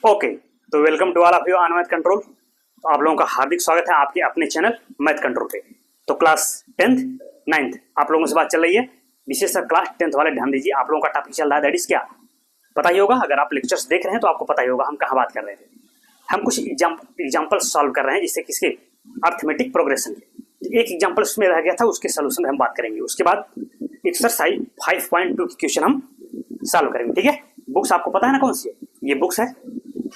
Okay, तो welcome to all of you on math control. तो आप लोगों का हार्दिक स्वागत है आपके अपने चैनल मैथ कंट्रोल पे। तो क्लास 10th 9th आप लोगों से बात चल रही है। विशेषकर क्लास 10th वाले ध्यान दीजिए, आप लोगों का टॉपिक चल रहा है दैट इज क्या, पता ही होगा। अगर आप लेक्चर्स देख रहे हैं तो आपको पता ही होगा हम कहाँ बात कर रहे थे। हम कुछ एग्जाम्पल सॉल्व कर रहे हैं जिससे किसके अर्थमेटिक प्रोग्रेशन के। एक एग्जाम्पल उसमें रह गया था, उसके सोल्यूशन हम बात करेंगे। उसके बाद एक्सरसाइज 5.2 की क्वेश्चन हम सॉल्व करेंगे। ठीक है, बुक्स आपको पता है ना कौन सी है, ये बुक्स है।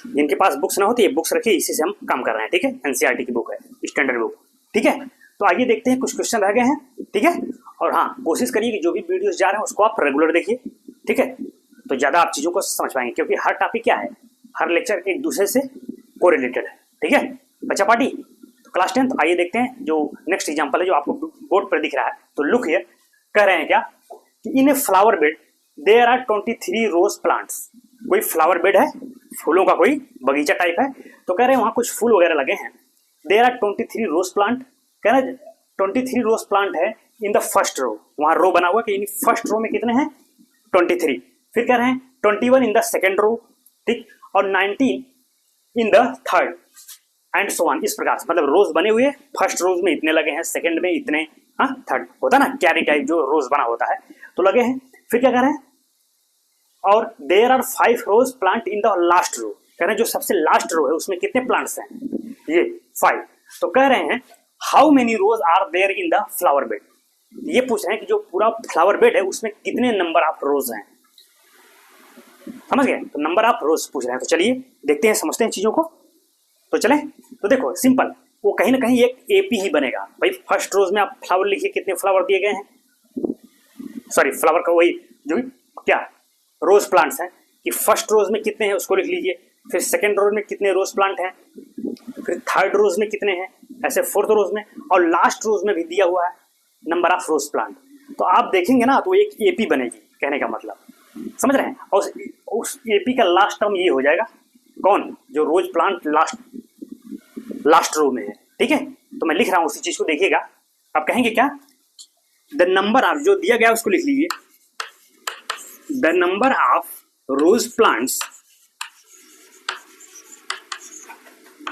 जिनके पास बुक्स ना होती है बुक्स रखिए, इसी से हम काम कर रहे हैं। ठीक है, एनसीईआरटी की बुक है, स्टैंडर्ड बुक। ठीक है, तो आइए देखते हैं, कुछ क्वेश्चन रह गए हैं। ठीक है, और हाँ, कोशिश करिए कि जो भी वीडियोस जा रहे हैं उसको आप रेगुलर देखिए। ठीक है, तो ज़्यादा आप चीज़ों को समझ पाएंगे, क्योंकि हर टॉपिक क्या है, हर लेक्चर एक दूसरे से कोरिलेटेड है। ठीक है बच्चा पार्टी, तो क्लास 10th आइए देखते हैं जो नेक्स्ट एग्जाम्पल है जो आपको बोर्ड पर दिख रहा है। तो लुक हियर, कह रहे हैं क्या कि in a flower bed there are 23 rose plants. कोई फ्लावर बेड है, फूलों का कोई बगीचा टाइप है। तो कह रहे हैं वहां कुछ फूल वगैरह लगे हैं। देयर आर 23 रोज प्लांट, कह रहे हैं 23 रोज प्लांट है इन द फर्स्ट रो। वहां रो बना हुआ कि फर्स्ट रो में कितने हैं 23। फिर कह रहे हैं 21 इन द सेकेंड रो, ठीक, और 19 in the third and so on. इस प्रकार से मतलब रोज बने हुए, फर्स्ट रोज में इतने लगे हैं, सेकंड में इतने, हाँ थर्ड होता ना कैरी टाइप जो रोज बना होता है, तो लगे हैं। फिर क्या कह रहे हैं, और there are 5 rose plant in the last row. कह रहे हैं जो सबसे लास्ट रो है उसमें कितने प्लांट्स हैं, ये 5। तो कह रहे हैं how many rose are there in the flower bed. ये पूछ रहे हैं कि जो पूरा फ्लावर बेड है उसमें कितने नंबर ऑफ रोज हैं। समझ गए, तो नंबर ऑफ रोज पूछ रहे हैं। तो चलिए देखते हैं, समझते हैं चीजों को। तो चले, तो देखो सिंपल, वो कहीं ना कहीं एक एपी ही बनेगा भाई। फर्स्ट रोज में आप फ्लावर लिखिए, कितने फ्लावर दिए गए हैं, सॉरी फ्लावर का वही जो क्या रोज प्लांट्स हैं, कि फर्स्ट रोज में कितने हैं उसको लिख लीजिए। फिर सेकंड रोज में कितने रोज प्लांट हैं, फिर थर्ड रोज में कितने हैं, ऐसे फोर्थ रोज में, और लास्ट रोज में भी दिया हुआ है नंबर ऑफ रोज प्लांट। तो आप देखेंगे ना तो एक एपी बनेगी, कहने का मतलब समझ रहे हैं। और उस एपी का लास्ट टर्म ये हो जाएगा, कौन, जो रोज प्लांट लास्ट रो में है। ठीक है, तो मैं लिख रहा हूं उसी चीज को, देखिएगा। आप कहेंगे क्या, द नंबर ऑफ, जो दिया गया उसको लिख लीजिए, the number of rose plants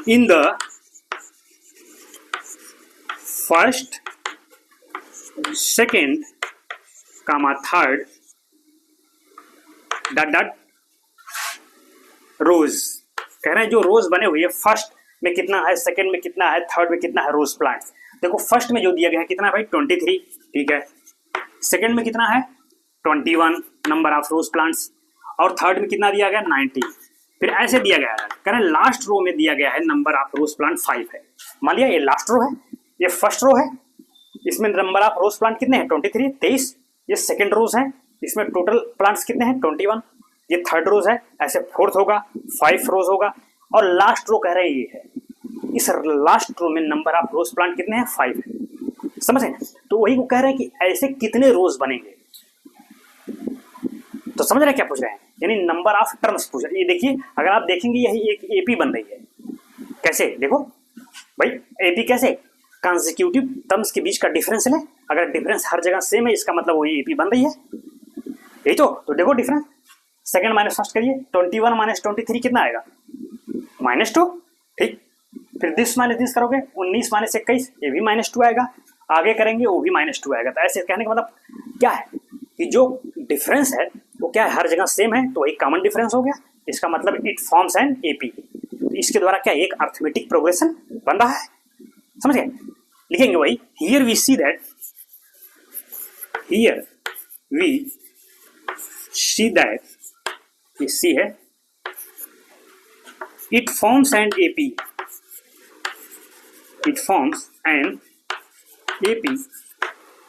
in the first second comma third dot rose. कह रहे हैं जो रोज बने हुए फर्स्ट में कितना है, सेकंड में कितना है, थर्ड में कितना है रोज प्लांट्स। देखो फर्स्ट में जो दिया गया है कितना है भाई 23, ठीक है। सेकंड में कितना है 21 नंबर ऑफ रोज प्लांट्स, और थर्ड में कितना दिया गया 19। फिर ऐसे दिया गया है, कह रहे हैं लास्ट रो में दिया गया है नंबर ऑफ रोज प्लांट 5 है। मान लिया ये लास्ट रो है, ये फर्स्ट रो है, इसमें नंबर ऑफ रोज प्लांट कितने हैं 23 23। ये सेकेंड रोज है, इसमें टोटल प्लांट्स कितने हैं 21। ये थर्ड रोज है, ऐसे फोर्थ होगा, 5 रोज होगा, और लास्ट रो कह रहे हैं ये है। इस लास्ट रो में नंबर ऑफ रोज प्लांट कितने हैं 5 है। समझे, तो वही वो कह रहे हैं कि ऐसे कितने रोज बनेंगे। तो समझ रहे हैं क्या पूछ रहे हैं, यानी नंबर ऑफ टर्म्स पूछ रहे हैं। ये देखिए, अगर आप देखेंगे यही एक एपी बन रही है। कैसे, देखो भाई एपी कैसे, कंसेक्यूटिव टर्म्स के बीच का डिफरेंस ले, अगर डिफरेंस हर जगह सेम है इसका मतलब वही एपी बन रही है। यही तो देखो डिफरेंस, सेकंड माइनस फर्स्ट करिए, 21 माइनस 23 कितना आएगा -2, ठीक। फिर दिस माइनस दिस करोगे 19 माइनस 21, ये भी -2 आएगा। आगे करेंगे वो भी -2 आएगा। तो ऐसे कहने का मतलब क्या है कि जो डिफरेंस है वो क्या है, हर जगह सेम है, तो वही कॉमन डिफरेंस हो गया। इसका मतलब इट फॉर्म्स एन एपी। तो इसके द्वारा क्या एक अर्थमेटिक प्रोग्रेशन बन रहा है। समझ गए, लिखेंगे वही, here we see that, here we see that, ये सी है, it forms an AP, it forms an AP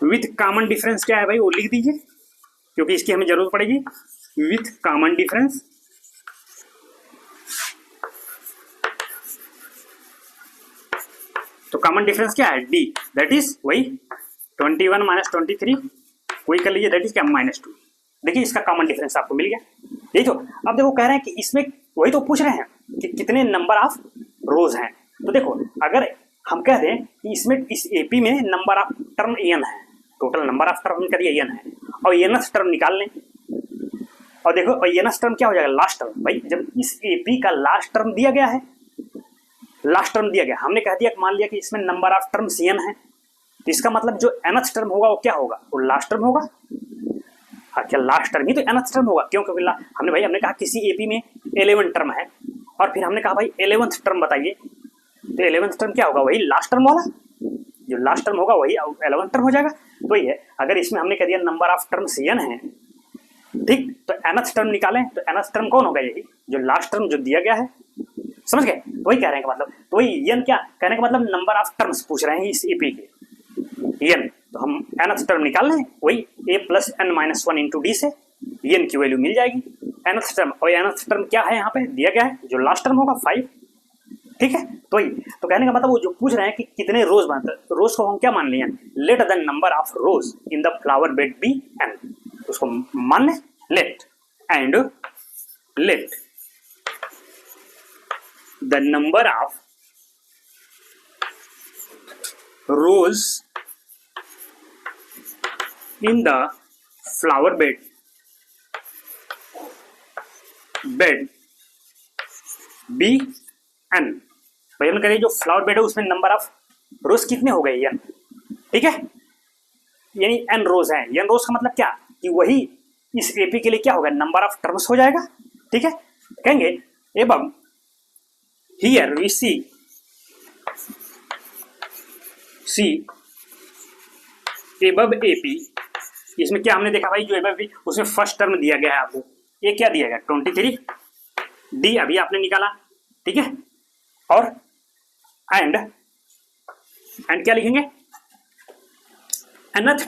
with common difference. क्या है भाई वो लिख दीजिए, क्योंकि इसकी हमें जरूरत पड़ेगी। विथ कॉमन डिफरेंस, तो कॉमन डिफरेंस क्या है डी, दैट इज वही 21 माइनस 23, वही कर लीजिए, दैट इज क्या -2। देखिए इसका कॉमन डिफरेंस आपको मिल गया। यही तो, अब देखो कह रहे हैं कि इसमें वही तो पूछ रहे हैं कि कितने नंबर ऑफ रोज हैं। तो देखो अगर हम कह दें कि इसमें इस एपी में नंबर ऑफ टर्म एन है, टोटल नंबर ऑफ टर्म का एन है, और एनथ टर्म निकाल लें, और देखो और ये टर्म क्या हो जाएगा, लास्ट टर्म। भाई जब इस एपी का लास्ट टर्म दिया गया है, लास्ट टर्म दिया गया, हमने कह दिया मान लिया कि इसमें नंबर ऑफ टर्म्स n है, तो इसका मतलब जो nth टर्म होगा वो क्या होगा, वो लास्ट टर्म होगा। हाँ, क्या लास्ट टर्म ही तो nth टर्म होगा, क्यों, क्योंकि हमने कहा किसी एपी में 11 टर्म है, और फिर हमने कहा भाई 11th टर्म बताइए, तो 11th टर्म क्या होगा, वही लास्ट टर्म वाला, जो लास्ट टर्म होगा वही 11th टर्म हो जाएगा। तो ये है, अगर इसमें हमने कह दिया नंबर ऑफ टर्म्स n है, ठीक, तो nth टर्म निकालें, तो nth टर्म कौन होगा, यही जो लास्ट टर्म जो दिया गया है, समझ गए, वही कह रहे हैं मतलब, तो वही n क्या कहने का मतलब नंबर ऑफ टर्म्स पूछ रहे हैं इस एपी के n, तो हम nth टर्म निकाल लें, वही a plus n-1 into D से n की वैल्यू मिल जाएगी nth टर्म, और nth टर्म क्या है यहाँ पे दिया गया है, जो लास्ट टर्म होगा 5, ठीक है। तो वही तो कहने का मतलब वो जो पूछ रहे हैं कि कितने रोज बनते हैं, रोज को हम क्या मान लिया, let the number of rose in the flower bed be n, उसको मान लें let, and let the number of rows in the flower bed be n। भाई हम करें जो फ्लावर बेड है उसमें नंबर ऑफ रोज कितने हो गए n, ठीक है, यानी n रोज हैं। n रोज का मतलब क्या कि वही इस एपी के लिए क्या होगा, नंबर ऑफ टर्म्स हो जाएगा, ठीक है। कहेंगे एवं here we see above AP, इसमें क्या हमने देखा भाई, जो above AP उसमें फर्स्ट टर्म दिया गया है आपको, ये क्या दिया गया 23 D अभी आपने निकाला, ठीक है, और एंड क्या लिखेंगे, nth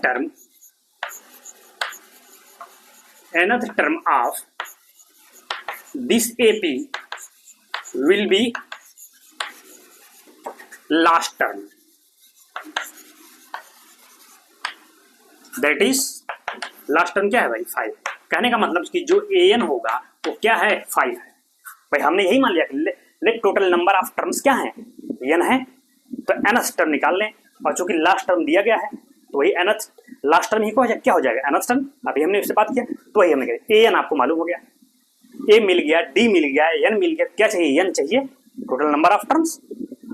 term of this AP will be last term, that is last term क्या है भाई 5। कहने का मतलब कि जो an होगा वो क्या है 5 है। भाई हमने यही मान लिया कि let total number of terms क्या है n है, तो nth टर्म निकाल लें, और चूंकि लास्ट टर्म दिया गया है तो वही nth लास्ट टर्म ही को क्या हो जाएगा nth टर्म, अभी हमने उससे बात किया, तो वही हमने कहा an आपको मालूम हो गया, a मिल गया, d मिल गया, n मिल गया, क्या चाहिए n चाहिए टोटल नंबर ऑफ टर्म्स,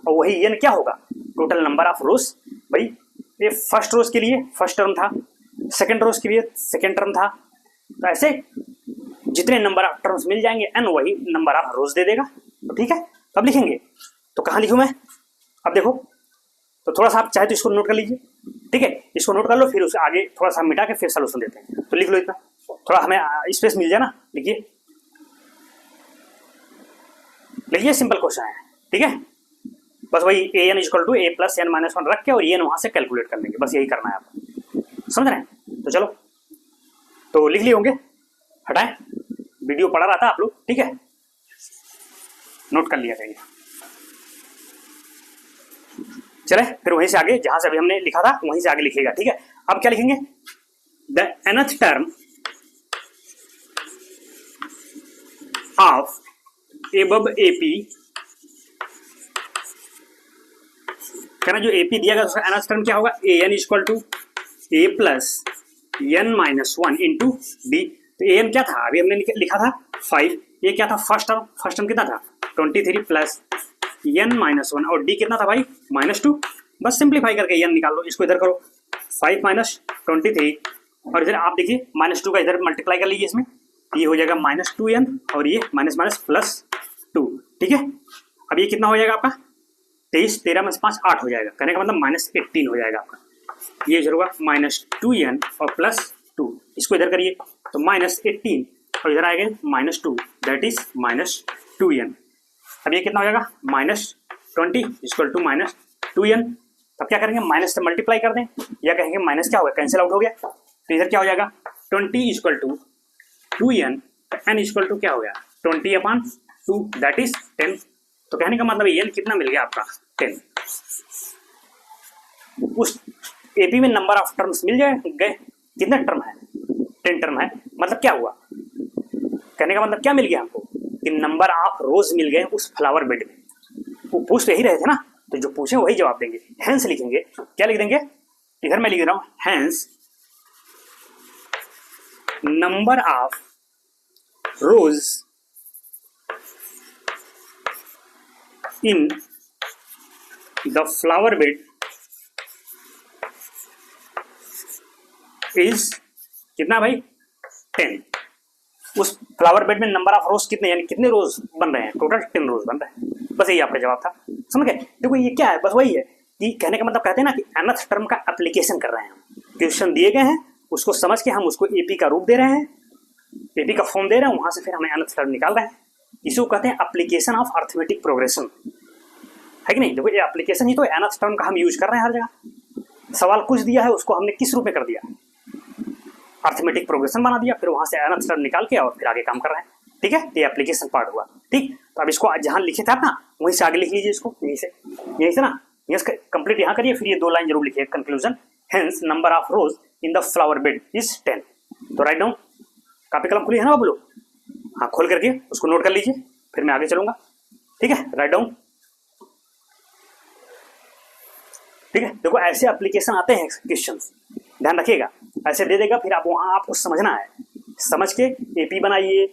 और वही n क्या होगा टोटल नंबर ऑफ रोज। भाई ये फर्स्ट रोज के लिए फर्स्ट टर्म था, सेकंड रोज के लिए सेकंड टर्म था, तो ऐसे जितने नंबर ऑफ टर्म्स मिल जाएंगे n वही नंबर ऑफ रोज दे देगा, तो ठीक है। अब लिखेंगे तो कहाँ लिखूं मैं, अब देखो तो थोड़ा सा आप चाहे तो इसको नोट कर लीजिए, ठीक है, इसको नोट कर लो, फिर उसे आगे थोड़ा सा मिटा के फिर सॉल्यूशन देते हैं, तो लिख लो इतना, थोड़ा हमें स्पेस मिल जाए ना, लिखिए लिखिए, सिंपल क्वेश्चन है, ठीक है, बस वही an equal to a plus n-1 रख के और n वहां से कैलकुलेट कर लेंगे, बस यही करना है आपको, समझ रहे हैं। तो चलो तो लिख लिए होंगे, हटाएं, वीडियो पढ़ा रहा था आप लोग, ठीक है, नोट कर लिया करिए। चले फिर वहीं से आगे, जहां से अभी हमने लिखा था वहीं से आगे लिखिएगा, ठीक है। अब क्या लिखेंगे, the nth term of above AP, कहना जो AP दिया गया उसका nth टर्म क्या होगा, an equal to a plus n-1 into D. तो an क्या था, अभी हमने लिखा था 5, ये क्या था फर्स्ट टर्म कितना था 23 प्लस n-1, और d कितना था भाई -2, बस सिंप्लीफाई करके n निकाल लो, इसको इधर करो 5 माइनस 23, और इधर आप देखिए -2 का इधर मल्टीप्लाई कर लीजिए, इसमें ये हो जाएगा -2n, और ये माइनस माइनस प्लस 2, ठीक है। अब ये कितना हो जाएगा आपका 23, 13 में 5 8 हो जाएगा, कहने का मतलब -18 हो जाएगा आपका, ये इधर होगा -2n और +2, इसको इधर करिए तो -18, और इधर आएगा -2, दैट इज -2n। अब ये कितना हो जाएगा -20 इक्वल टू -2n। तब क्या करेंगे, माइनस से मल्टीप्लाई कर दें, या कहेंगे माइनस क्या हो गया, कैंसिल आउट हो गया, तो इधर क्या हो जाएगा 20 equal to 2n, n equal to क्या हो गया 20/2, दैट इज 10। तो कहने का मतलब n कितना मिल गया आपका 10। उस एपी में नंबर ऑफ टर्म्स मिल गए, कितने टर्म है 10 टर्म है, मतलब क्या हुआ, कहने का मतलब क्या मिल गया हमको कि नंबर ऑफ रोज मिल गए उस फ्लावर बेड में। वो पूछ तो यही रहे थे ना, तो जो पूछे वही जवाब देंगे। हेंस लिखेंगे, क्या लिख देंगे, इधर मैं लिख रहा हूं hence number of rows in the flower bed is कितना भाई 10। उस फ्लावर बेड में नंबर ऑफ रोज कितने, यानी कितने रोज बन रहे हैं, टोटल 10 रोज बन रहे हैं। बस यही आपका जवाब था, समझ गए। देखो ये क्या है, बस वही है कि कहने का मतलब कहते हैं ना कि nth टर्म का एप्लीकेशन कर रहे हैं हम। क्वेश्चन दिए गए हैं, उसको समझ के हम उसको एपी का रूप दे रहे हैं, एपी का फॉर्म दे रहे हैं, वहां से फिर हमें nth टर्म निकाल रहे हैं। इसको कहते हैं एप्लीकेशन ऑफ अर्थमेटिक प्रोग्रेशन, है कि नहीं। देखो ये एप्लीकेशन ही तो nth टर्म का हम यूज कर रहे हैं हर जगह। सवाल कुछ दिया है, उसको हमने किस रूप में कर दिया, अर्थमेटिक प्रोग्रेशन बना दिया, फिर वहां से nth टर्म निकाल के और फिर आगे काम कर रहे हैं। ठीक है, ये एप्लीकेशन पार्ट हुआ। ठीक, तो अब इसको जहां लिखे थे आप ना, वहीं से आगे लिख लीजिए इसको, यहीं से ना, यस कंप्लीट यहाँ करिए, फिर ये 2 लाइन जरूर लिखिए conclusion. Hence number of rose in the flower bed is 10। तो राइट डाउन, कॉपी कलम खुली है ना बाबू लोग, हाँ खोल करके उसको नोट कर लीजिए, फिर मैं आगे चलूंगा। ठीक है, राइट डाउन। ठीक है, देखो ऐसे एप्लीकेशन आते हैं क्वेश्चन, ध्यान रखिएगा। ऐसे दे देगा, फिर आप वहां आपको समझना है, समझ के एपी बनाइए,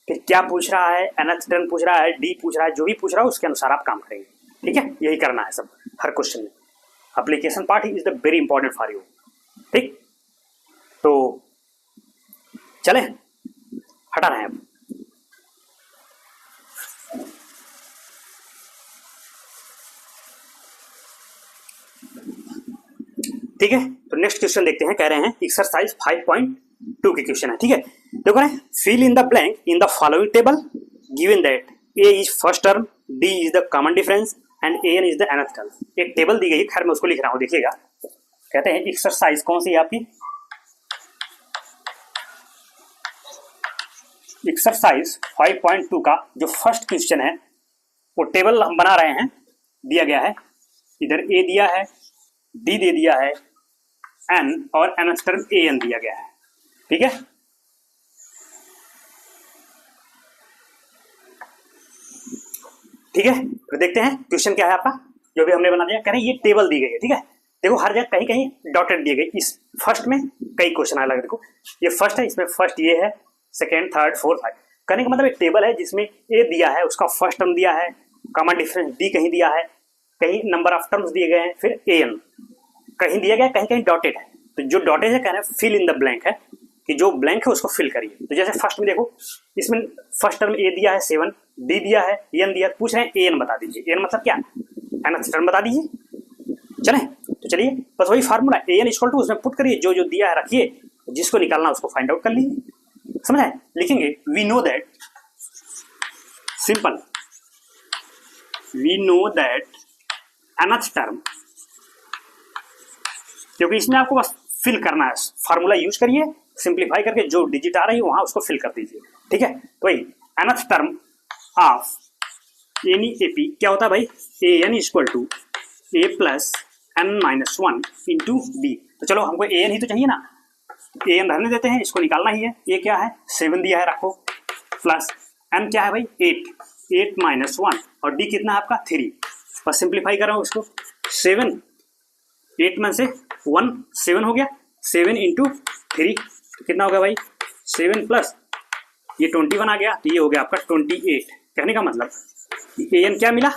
फिर क्या पूछ रहा है, nth टर्म पूछ रहा है, डी पूछ रहा है, जो भी पूछ रहा है उसके अनुसार आप काम करेंगे। ठीक है, यही करना है सब हर क्वेश्चन में। Application part is the very important for you. ठीक, तो चले हटा रहे हैं अब। ठीक है, तो नेक्स्ट क्वेश्चन देखते हैं। कह रहे हैं एक्सरसाइज 5.2 के क्वेश्चन है। ठीक है, देखो ना, fill in the blank in the following table given that a is first term, d is the common difference and a n is the nth term. एक टेबल दी गई है, खैर मैं उसको लिख रहा हूं, देखिएगा। कहते हैं एक्सरसाइज कौन सी है आपकी, एक्सरसाइज 5.2 का जो फर्स्ट क्वेश्चन है, वो टेबल हम बना रहे हैं, दिया गया है। इधर ए दिया है, डी दे दिया है, एन और nth टर्म ए एन दिया गया है। ठीक है, ठीक है, फिर देखते हैं क्वेश्चन क्या है आपका, जो भी हमने बना दिया। कह रहे हैं ये टेबल दी गई है। ठीक है, देखो हर जगह कहीं कहीं डॉटेड दिए गए, इस फर्स्ट में कई क्वेश्चन अलग। देखो ये फर्स्ट है, इसमें फर्स्ट ये है, सेकेंड, थर्ड, फोर्थ, फाइव। कहने का मतलब एक टेबल है जिसमें ए दिया है, उसका फर्स्ट टर्म दिया है, कॉमन डिफरेंस डी कहीं दिया है, कहीं नंबर ऑफ टर्म्स दिए गए हैं, फिर ए एन कहीं दिया गया, कहीं कहीं डॉटेड है। तो जो डॉटेड है, कह रहे हैं फिल इन द ब्लैंक है, कि जो ब्लैंक है उसको फिल करिए। तो जैसे फर्स्ट में देखो, इसमें फर्स्ट टर्म ए दिया है 7, डी दिया है, एन दिया, पूछ रहे हैं ए एन बता दीजिए। एन मतलब क्या, nth टर्म बता दीजिए। चले तो चलिए, बस वही formula, a N equal to उसमें पुट करिए, जो जो दिया है रखिए, जिसको निकालना उसको फाइंड आउट कर लीजिए। समझ आए, लिखेंगे we know that, simple, we know that nth term, क्योंकि इसमें आपको बस फिल करना है, फार्मूला यूज करिए, सिंप्लीफाई करके जो डिजिट आ रही है वहां उसको फिल कर दीजिए। ठीक है, तो वही nth term of any AP क्या होता है भाई, A N equal to A plus N minus 1 into B. तो चलो हमको ए एन ही तो चाहिए ना, ए एन रहने देते हैं, इसको निकालना ही है। ए क्या है 7 दिया है, रखो, प्लस एन क्या है भाई 8 माइनस 1, और डी कितना है आपका 3। बस सिंप्लीफाई कर रहा हूँ इसको, 7 8 में से 1 7 हो गया, 7 इंटू 3 तो कितना हो गया भाई 7 प्लस ये 21 आ गया, तो ये हो गया आपका 28। कहने का मतलब ए एन क्या मिला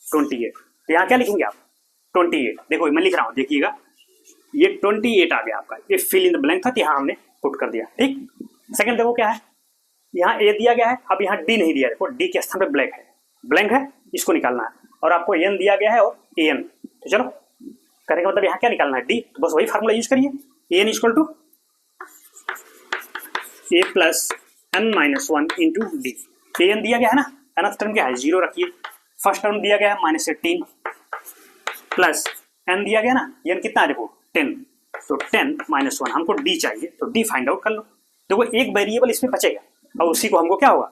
28। तो यहाँ क्या लिखेंगे आप 28, देखो मैं लिख रहा हूँ, देखिएगा ये 28 आ गया आपका, ये फिल इन द ब्लैंक था, तो यहाँ हमने पुट कर दिया। ठीक, सेकंड देखो क्या है, यहाँ ए दिया गया है, अब यहाँ डी नहीं दिया, देखो डी के स्थान पे ब्लैंक है, इसको निकालना है, और आपको एन दिया गया है और ए एन। तो चलो करने का मतलब यहाँ क्या निकालना है डी, तो बस वही फार्मूला यूज करिए, A N equal to A plus N minus 1 into D. A N दिया गया है ना, nth टर्म क्या है 0 रखिए, फर्स्ट टर्म दिया गया है -18 प्लस एन दिया गया ना, एन कितना है देखो 10, तो 10 माइनस 1 हमको डी चाहिए, तो डी फाइंड आउट कर लो। देखो एक वेरिएबल इसमें बचेगा, और उसी को हमको क्या होगा,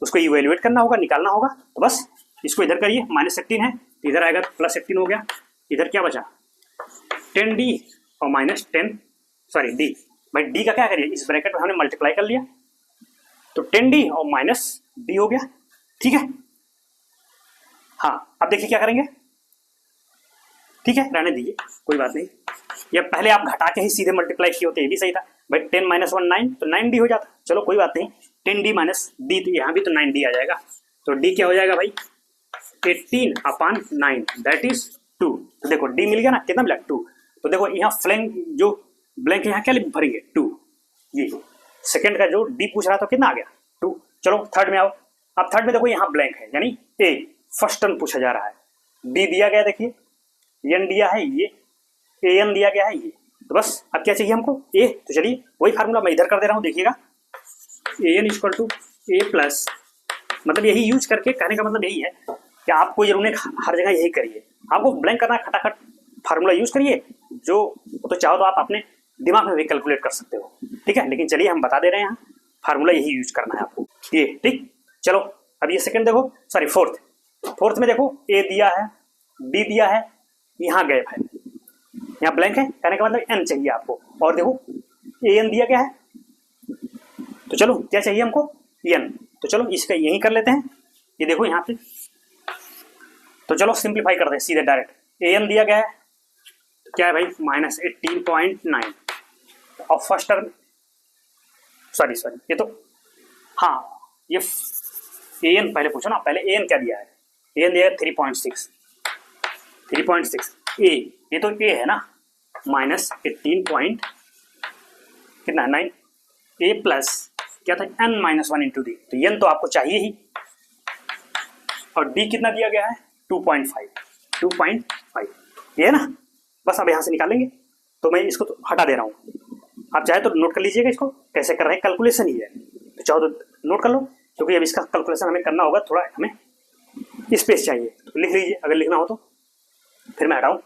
उसको इवेल्युएट करना होगा, निकालना होगा। तो बस इसको इधर करिए, -18 है, इधर आएगा +18 हो गया, इधर क्या बचा 10d और -10 सॉरी डी, भाई डी का क्या करिए, इस ब्रैकेट में हमने मल्टीप्लाई कर लिया, तो 10d और -d हो गया। ठीक है, हाँ अब देखिए क्या करेंगे, ठीक है रहने दीजिए कोई बात नहीं, या पहले आप घटा के ही सीधे मल्टीप्लाई किए होते, ये भी सही था भाई, 10 - 1 9, तो 9d हो जाता, चलो कोई बात नहीं, 10d माइनस डी, तो यहाँ भी तो 9d आ जाएगा। तो d क्या हो जाएगा भाई 18/9 दैट इज 2। तो देखो d मिल गया ना, कितना मिला 2। तो देखो यहाँ फ्लैंक जो ब्लैंक यहाँ क्या भरेंगे 2। ये सेकंड का जो d पूछ रहा था कितना आ गया 2। चलो थर्ड में आओ। अब थर्ड में देखो यहाँ ब्लैंक है यानी a फर्स्ट टर्म पूछा जा रहा है। d दिया गया देखिए, n दिया है ये, an दिया गया है ये। तो बस अब क्या चाहिए हमको a। तो चलिए वही फार्मूला मैं इधर कर दे रहा हूँ, देखिएगा an equal to a plus, मतलब यही यूज करके कहने का मतलब यही है कि आपको जरूर हर जगह यही करिए। आपको ब्लैंक करना है, खटाखट फार्मूला यूज करिए, जो तो चाहो तो आप अपने दिमाग में भी कैलकुलेट कर सकते हो, ठीक है। लेकिन चलिए हम बता दे रहे हैं, फार्मूला यही यूज करना है आपको, ये ठीक। चलो अब ये सेकंड देखो, सॉरी फोर्थ में देखो ए दिया है, बी दिया है, यहाँ गैप है, यहाँ ब्लैंक है, कहने का मतलब एन चाहिए आपको। और देखो ए एन दिया गया है, तो चलो क्या चाहिए हमको एन। तो चलो इसका यही कर लेते हैं, ये देखो यहाँ पे। तो चलो सिंप्लीफाई करते हैं सीधे डायरेक्ट। ए एन दिया गया है तो क्या है भाई -18.9 और फर्स्ट टर्म, सॉरी ये तो, हाँ ये ए एन पहले पूछो ना, पहले ए एन क्या दिया है, ए एन दिया है 3.6 ए, ये तो ए है ना, -18 कितना 9 ए प्लस क्या था n-1 इंटू डी, तो n तो आपको चाहिए ही। और d कितना दिया गया है 2.5 ये है ना। बस अब यहाँ से निकालेंगे, तो मैं इसको तो हटा दे रहा हूँ, आप चाहे तो नोट कर लीजिएगा इसको कैसे कर रहे हैं, कैलकुलेशन ही है, तो चाहो तो नोट कर लो, क्योंकि अब इसका कैलकुलेशन हमें करना होगा, थोड़ा हमें स्पेस चाहिए, तो लिख लीजिए अगर लिखना हो तो, फिर मैं हटाऊँ,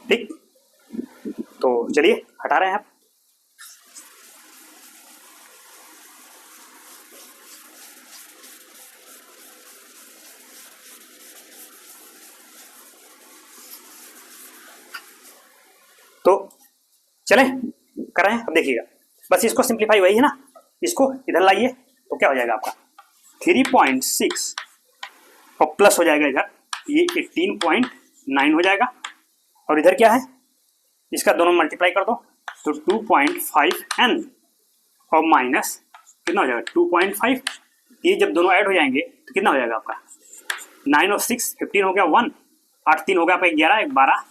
ठीक। तो चलिए हटा रहे हैं आप। तो चले कर रहे हैं, अब देखिएगा बस इसको सिंप्लीफाई वही है ना, इसको इधर लाइए तो क्या हो जाएगा आपका 3.6 और प्लस हो जाएगा इधर ये 18.9 हो जाएगा, और इधर क्या है इसका दोनों मल्टीप्लाई कर दो तो 2.5n और माइनस कितना हो जाएगा 2.5, ये जब दोनों ऐड हो जाएंगे तो कितना हो जाएगा आपका 9 और 6 15 हो गया 1, 8 3 हो गया आपका 11, 1 12,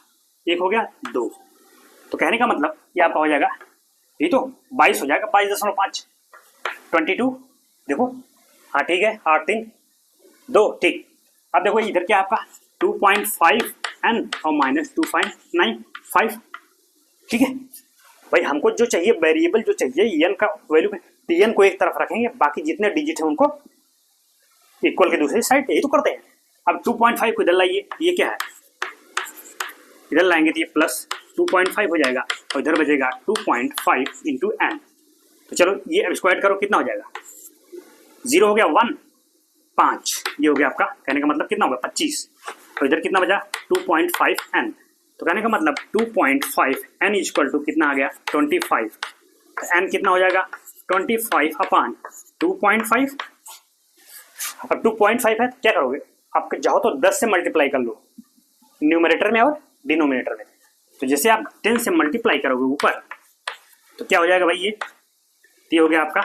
1 हो गया 2। तो कहने का मतलब ये आपका हो जाएगा, ये तो 22 हो जाएगा, 22.5 22, देखो हाँ ठीक है, 8 3 2 ठीक। अब देखो इधर क्या है आपका 2.5n और -2.95, ठीक है भाई। हमको जो चाहिए वेरिएबल जो चाहिए n का वैल्यू, तो n को एक तरफ रखेंगे, बाकी जितने डिजिट हैं उनको इक्वल के दूसरी साइड, यही तो करते हैं। अब 2.5 को इधर लाइए, ये क्या है इधर लाएंगे तो ये प्लस 2.5 हो जाएगा, और इधर बचेगा 2.5 इंटू n। तो चलो ये अब इसको ऐड करो, कितना हो जाएगा 0 हो गया 1 5, ये हो गया आपका, कहने का मतलब कितना होगा 25, तो इधर कितना बचा 2.5n। तो कहने का मतलब 2.5n इक्वल टू कितना आ गया 25, तो n कितना हो जाएगा 25/2.5। अब 2.5 है क्या करोगे आप, चाहो तो 10 से मल्टीप्लाई कर लो न्यूमरेटर में और डिनोमिनेटर में। तो जैसे आप 10 से मल्टीप्लाई करोगे ऊपर तो क्या हो जाएगा भाई, ये हो गया आपका,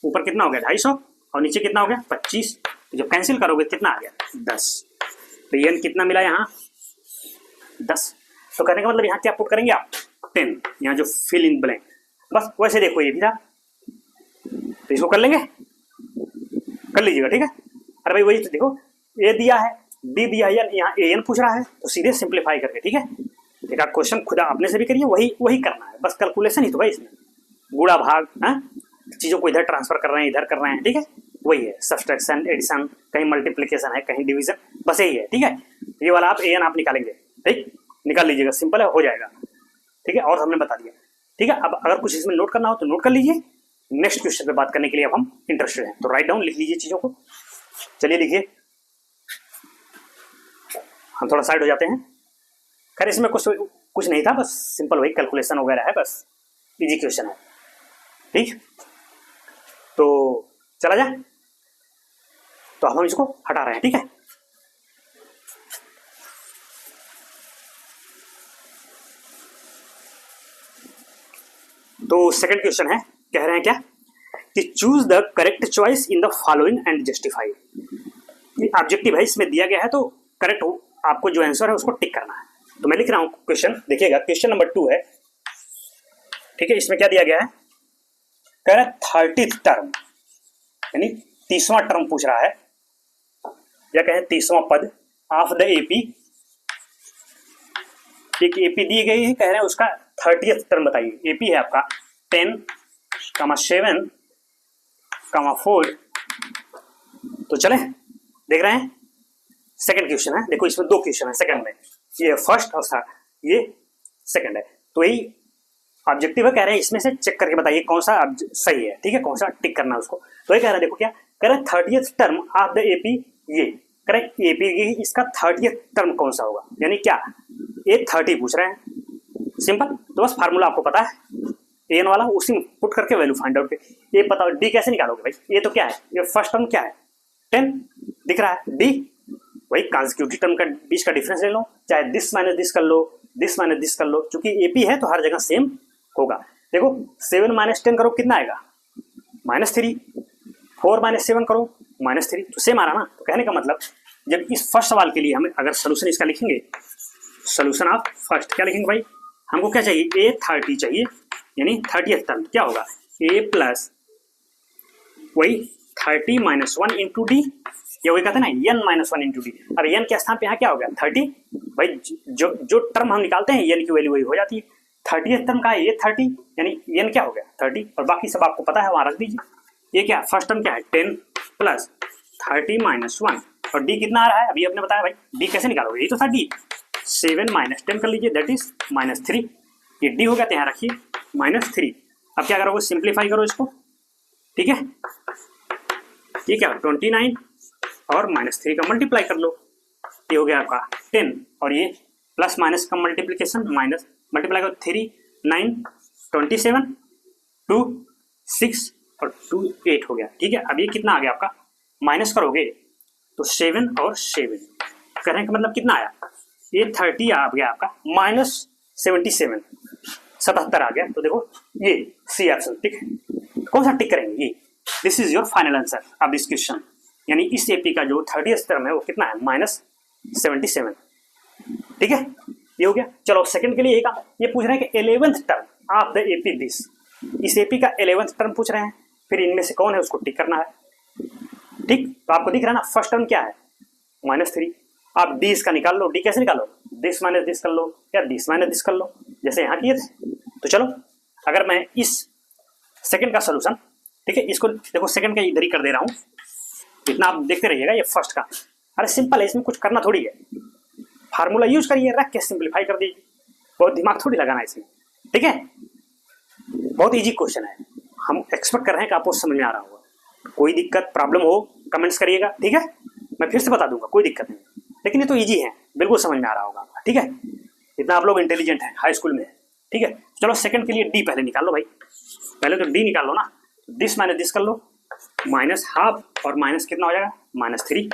ऊपर कितना हो गया 250 और नीचे कितना हो गया 25, तो जब कैंसिल करोगे कितना आ गया 10, तो ये कितना मिला यहाँ 10। तो कहने का मतलब यहाँ क्या पुट करेंगे आप 10, यहाँ जो फिल इन ब्लैंक, बस वैसे देखो ये भी था, तो इसको कर लेंगे, कर लीजिएगा ठीक है। अरे भाई वही तो देखो ए दिया है, बी दिया है, यहाँ ए एन पूछ रहा है, तो सीधे सिंप्लीफाई करके, ठीक है। एक आप क्वेश्चन खुदा अपने से भी करिए, वही करना है, बस कैलकुलेशन ही तो भाई इसमें, गुणा भाग, हाँ चीज़ों को इधर ट्रांसफर कर रहे हैं इधर कर रहे हैं, ठीक है। वही है सब्सट्रैक्शन एडिशन, कहीं मल्टीप्लिकेशन है कहीं डिवीजन, बस यही है, ठीक है। ये वाला आप ए एन आप निकालेंगे, ठीक निकाल लीजिएगा, सिंपल है हो जाएगा, ठीक है। और हमने बता दिया, ठीक है। अब अगर कुछ इसमें नोट करना हो तो नोट कर लीजिए, नेक्स्ट क्वेश्चन पे बात करने के लिए अब हम इंटरेस्टेड हैं, तो राइट डाउन लिख लीजिए चीज़ों को। चलिए लिखिए, हम थोड़ा साइड हो जाते हैं। खैर इसमें कुछ नहीं था, बस सिंपल वही कैलकुलेशन वगैरह है, बस इजी क्वेश्चन है, ठीक। तो चला जाए, तो हम इसको हटा रहे हैं, ठीक है। तो सेकंड क्वेश्चन है, कह रहे हैं क्या कि choose the correct choice in the following and justify. Objective है, इसमें दिया गया है तो करेक्ट आपको जो आंसर है उसको टिक करना है। तो मैं लिख रहा हूं क्वेश्चन, देखिएगा क्वेश्चन नंबर 2 है, ठीक है। इसमें क्या दिया गया है, कह रहा है 30th टर्म, यानी 30वां टर्म पूछ रहा है, या कहें 30वां पद ऑफ द एपी। एक एपी दी गई है, कह रहे हैं उसका 30th टर्म बताइए। एपी है आपका 10, 7, 4। तो चले देख रहे हैं, सेकंड क्वेश्चन है। देखो इसमें 2 क्वेश्चन है सेकंड में, ये फर्स्ट और ये सेकंड है। तो यही ऑब्जेक्टिव है, कह रहे हैं इसमें से चेक करके बताइए कौन सा सही है, ठीक है, कौन सा टिक करना है उसको। तो ये कह रहा है, देखो क्या कह रहा है, 30th term of the AP, ये करेक्ट एपी इसका 30th टर्म कौन सा होगा, यानी क्या ये 30 पूछ रहे हैं। सिंपल, तो बस फार्मूला आपको पता है एन वाला, उसी में पुट करके वैल्यू फाइंड आउट। ये बताओ डी कैसे निकालोगे भाई, ये तो क्या है, ये फर्स्ट टर्म क्या है 10 दिख रहा है, डी वही कॉन्सिक्यूटिव टर्म का बीच का डिफरेंस ले लो, चाहे दिस माइनस दिस कर लो, दिस माइनस दिस कर लो, क्योंकि एपी है तो हर जगह सेम होगा। देखो 7 - 10 करो कितना आएगा, -3, 4 - 7 करो -3, तो सेम आ रहा ना। तो कहने का मतलब जब इस फर्स्ट सवाल के लिए हमें अगर सोल्यूशन इसका लिखेंगे, सोल्यूशन ऑफ फर्स्ट क्या लिखेंगे भाई, हमको क्या चाहिए, ए 30 चाहिए, यानी 30th टर्म क्या होगा, ए प्लस वही 30 - 1 इंटू डी, ये वही कहते हैं ना n - 1 इंटू डी। अब n के स्थान पे यहाँ क्या हो गया 30, भाई जो टर्म हम निकालते हैं n की वैल्यू वही हो जाती है। 30th टर्म का है ये 30, यानी n क्या हो गया 30, और बाकी सब आपको पता है वहां रख दीजिए। ये क्या फर्स्ट टर्म क्या है 10 प्लस 30 - 1, और डी कितना आ रहा है अभी आपने बताया भाई, डी कैसे निकालोगे, यही तो था डी, 7 - 10 कर लीजिए, दैट इज -3। ये डी हो गया तो यहाँ रखिए -3। अब क्या करोगे, सिंप्लीफाई करो इसको, ठीक है। ये क्या 29 और -3 का मल्टीप्लाई कर लो, ये हो गया आपका 10, और ये प्लस माइनस का मल्टीप्लीकेशन, माइनस मल्टीप्लाई करो 3 9 27 2 6 और 2 8 हो गया, ठीक है। अब ये कितना आ गया आपका, माइनस करोगे तो 7 और 7 करने का मतलब कितना आया, ये 30 आ गया आपका -77 77 आ गया। तो देखो ये सी ऑप्शन टिक, कौन सा टिक करेंगे, ये this is your final answer of this question. यानी इस एपी का जो 30th टर्म है वो कितना है -77, ठीक है, ये हो गया। चलो सेकंड के लिए ये पूछ रहे हैं कि 11th term of the AP this, इस एपी का 11th टर्म पूछ रहे हैं, फिर इनमें से कौन है उसको टिक करना है, ठीक। तो आपको दिख रहा है ना फर्स्ट टर्म क्या है -3, आप डी इसका निकाल लो, डी कैसे निकालो, दिस माइनस दिस कर लो या दिस माइनस दिस कर लो, जैसे यहाँ किए थे। तो चलो अगर मैं इस सेकंड का सोल्यूशन, ठीक है, इसको देखो सेकंड का इधर ही कर दे रहा हूँ, इतना आप देखते रहिएगा। ये फर्स्ट का, अरे सिंपल है, इसमें कुछ करना थोड़ी है, फार्मूला यूज करिए, रख के सिंप्लीफाई कर दीजिए, बहुत दिमाग थोड़ी लगाना है इसमें, ठीक है। बहुत इजी क्वेश्चन है, हम एक्सपेक्ट कर रहे हैं कि आपको समझ में आ रहा होगा। कोई दिक्कत प्रॉब्लम हो कमेंट्स करिएगा, ठीक है, मैं फिर से बता दूंगा, कोई दिक्कत नहीं, लेकिन ये तो इजी है, बिल्कुल समझ में आ रहा होगा, ठीक है। इतना आप लोग इंटेलिजेंट हैं, हाई स्कूल में, ठीक है। चलो सेकंड के लिए डी पहले निकाल लो भाई, पहले तो डी निकाल लो ना, दिस माइनस दिस कर लो, -12 और माइनस कितना हो जाएगा -3,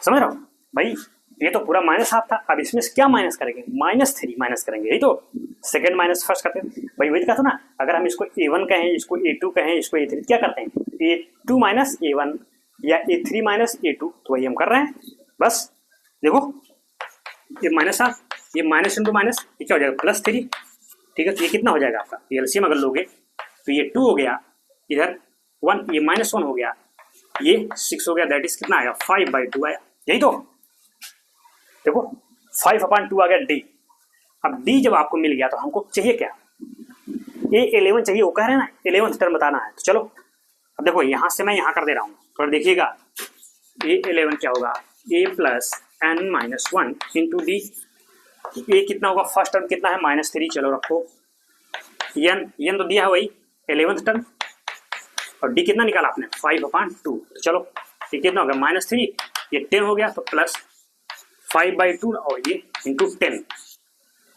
समझ रहे हो भाई, ये तो पूरा -12 था। अब इसमें से क्या माइनस करेंगे, -3 माइनस करेंगे, यही तो सेकंड माइनस फर्स्ट करते हैं भाई, वही कहता ना, अगर हम इसको A1 कहें, इसको A2 कहें, इसको A3, क्या करते हैं A2 - A1 या A3 - A2, तो वही हम कर रहे हैं। बस देखो ये -8, ये माइनस इंटू माइनस, ये क्या हो जाएगा +3, ठीक है। तो ये कितना हो जाएगा आपका, एलसीएम अगर लोगे तो ये 2 हो गया, इधर 1, ये -1 हो गया, ये 6 हो गया, दैट इज कितना आएगा 5/2 आया, यही तो देखो 5/2 आ गया डी। अब डी जब आपको मिल गया तो हमको चाहिए क्या, ये 11 चाहिए, वो कह रहे हैं ना 11th टर्म बताना है। तो चलो अब देखो यहाँ से मैं यहाँ कर दे रहा हूँ, थोड़ा देखिएगा, ये 11 क्या होगा, a plus n - 1 into D, ये कितना होगा, फर्स्ट टर्म कितना है -3, चलो रखो, n तो दिया है वही 11th टर्म, और डी कितना निकाला आपने 5/2, तो चलो ये कितना हो गया -3, ये 10 हो गया, तो प्लस 5/2 और ये इंटू 10,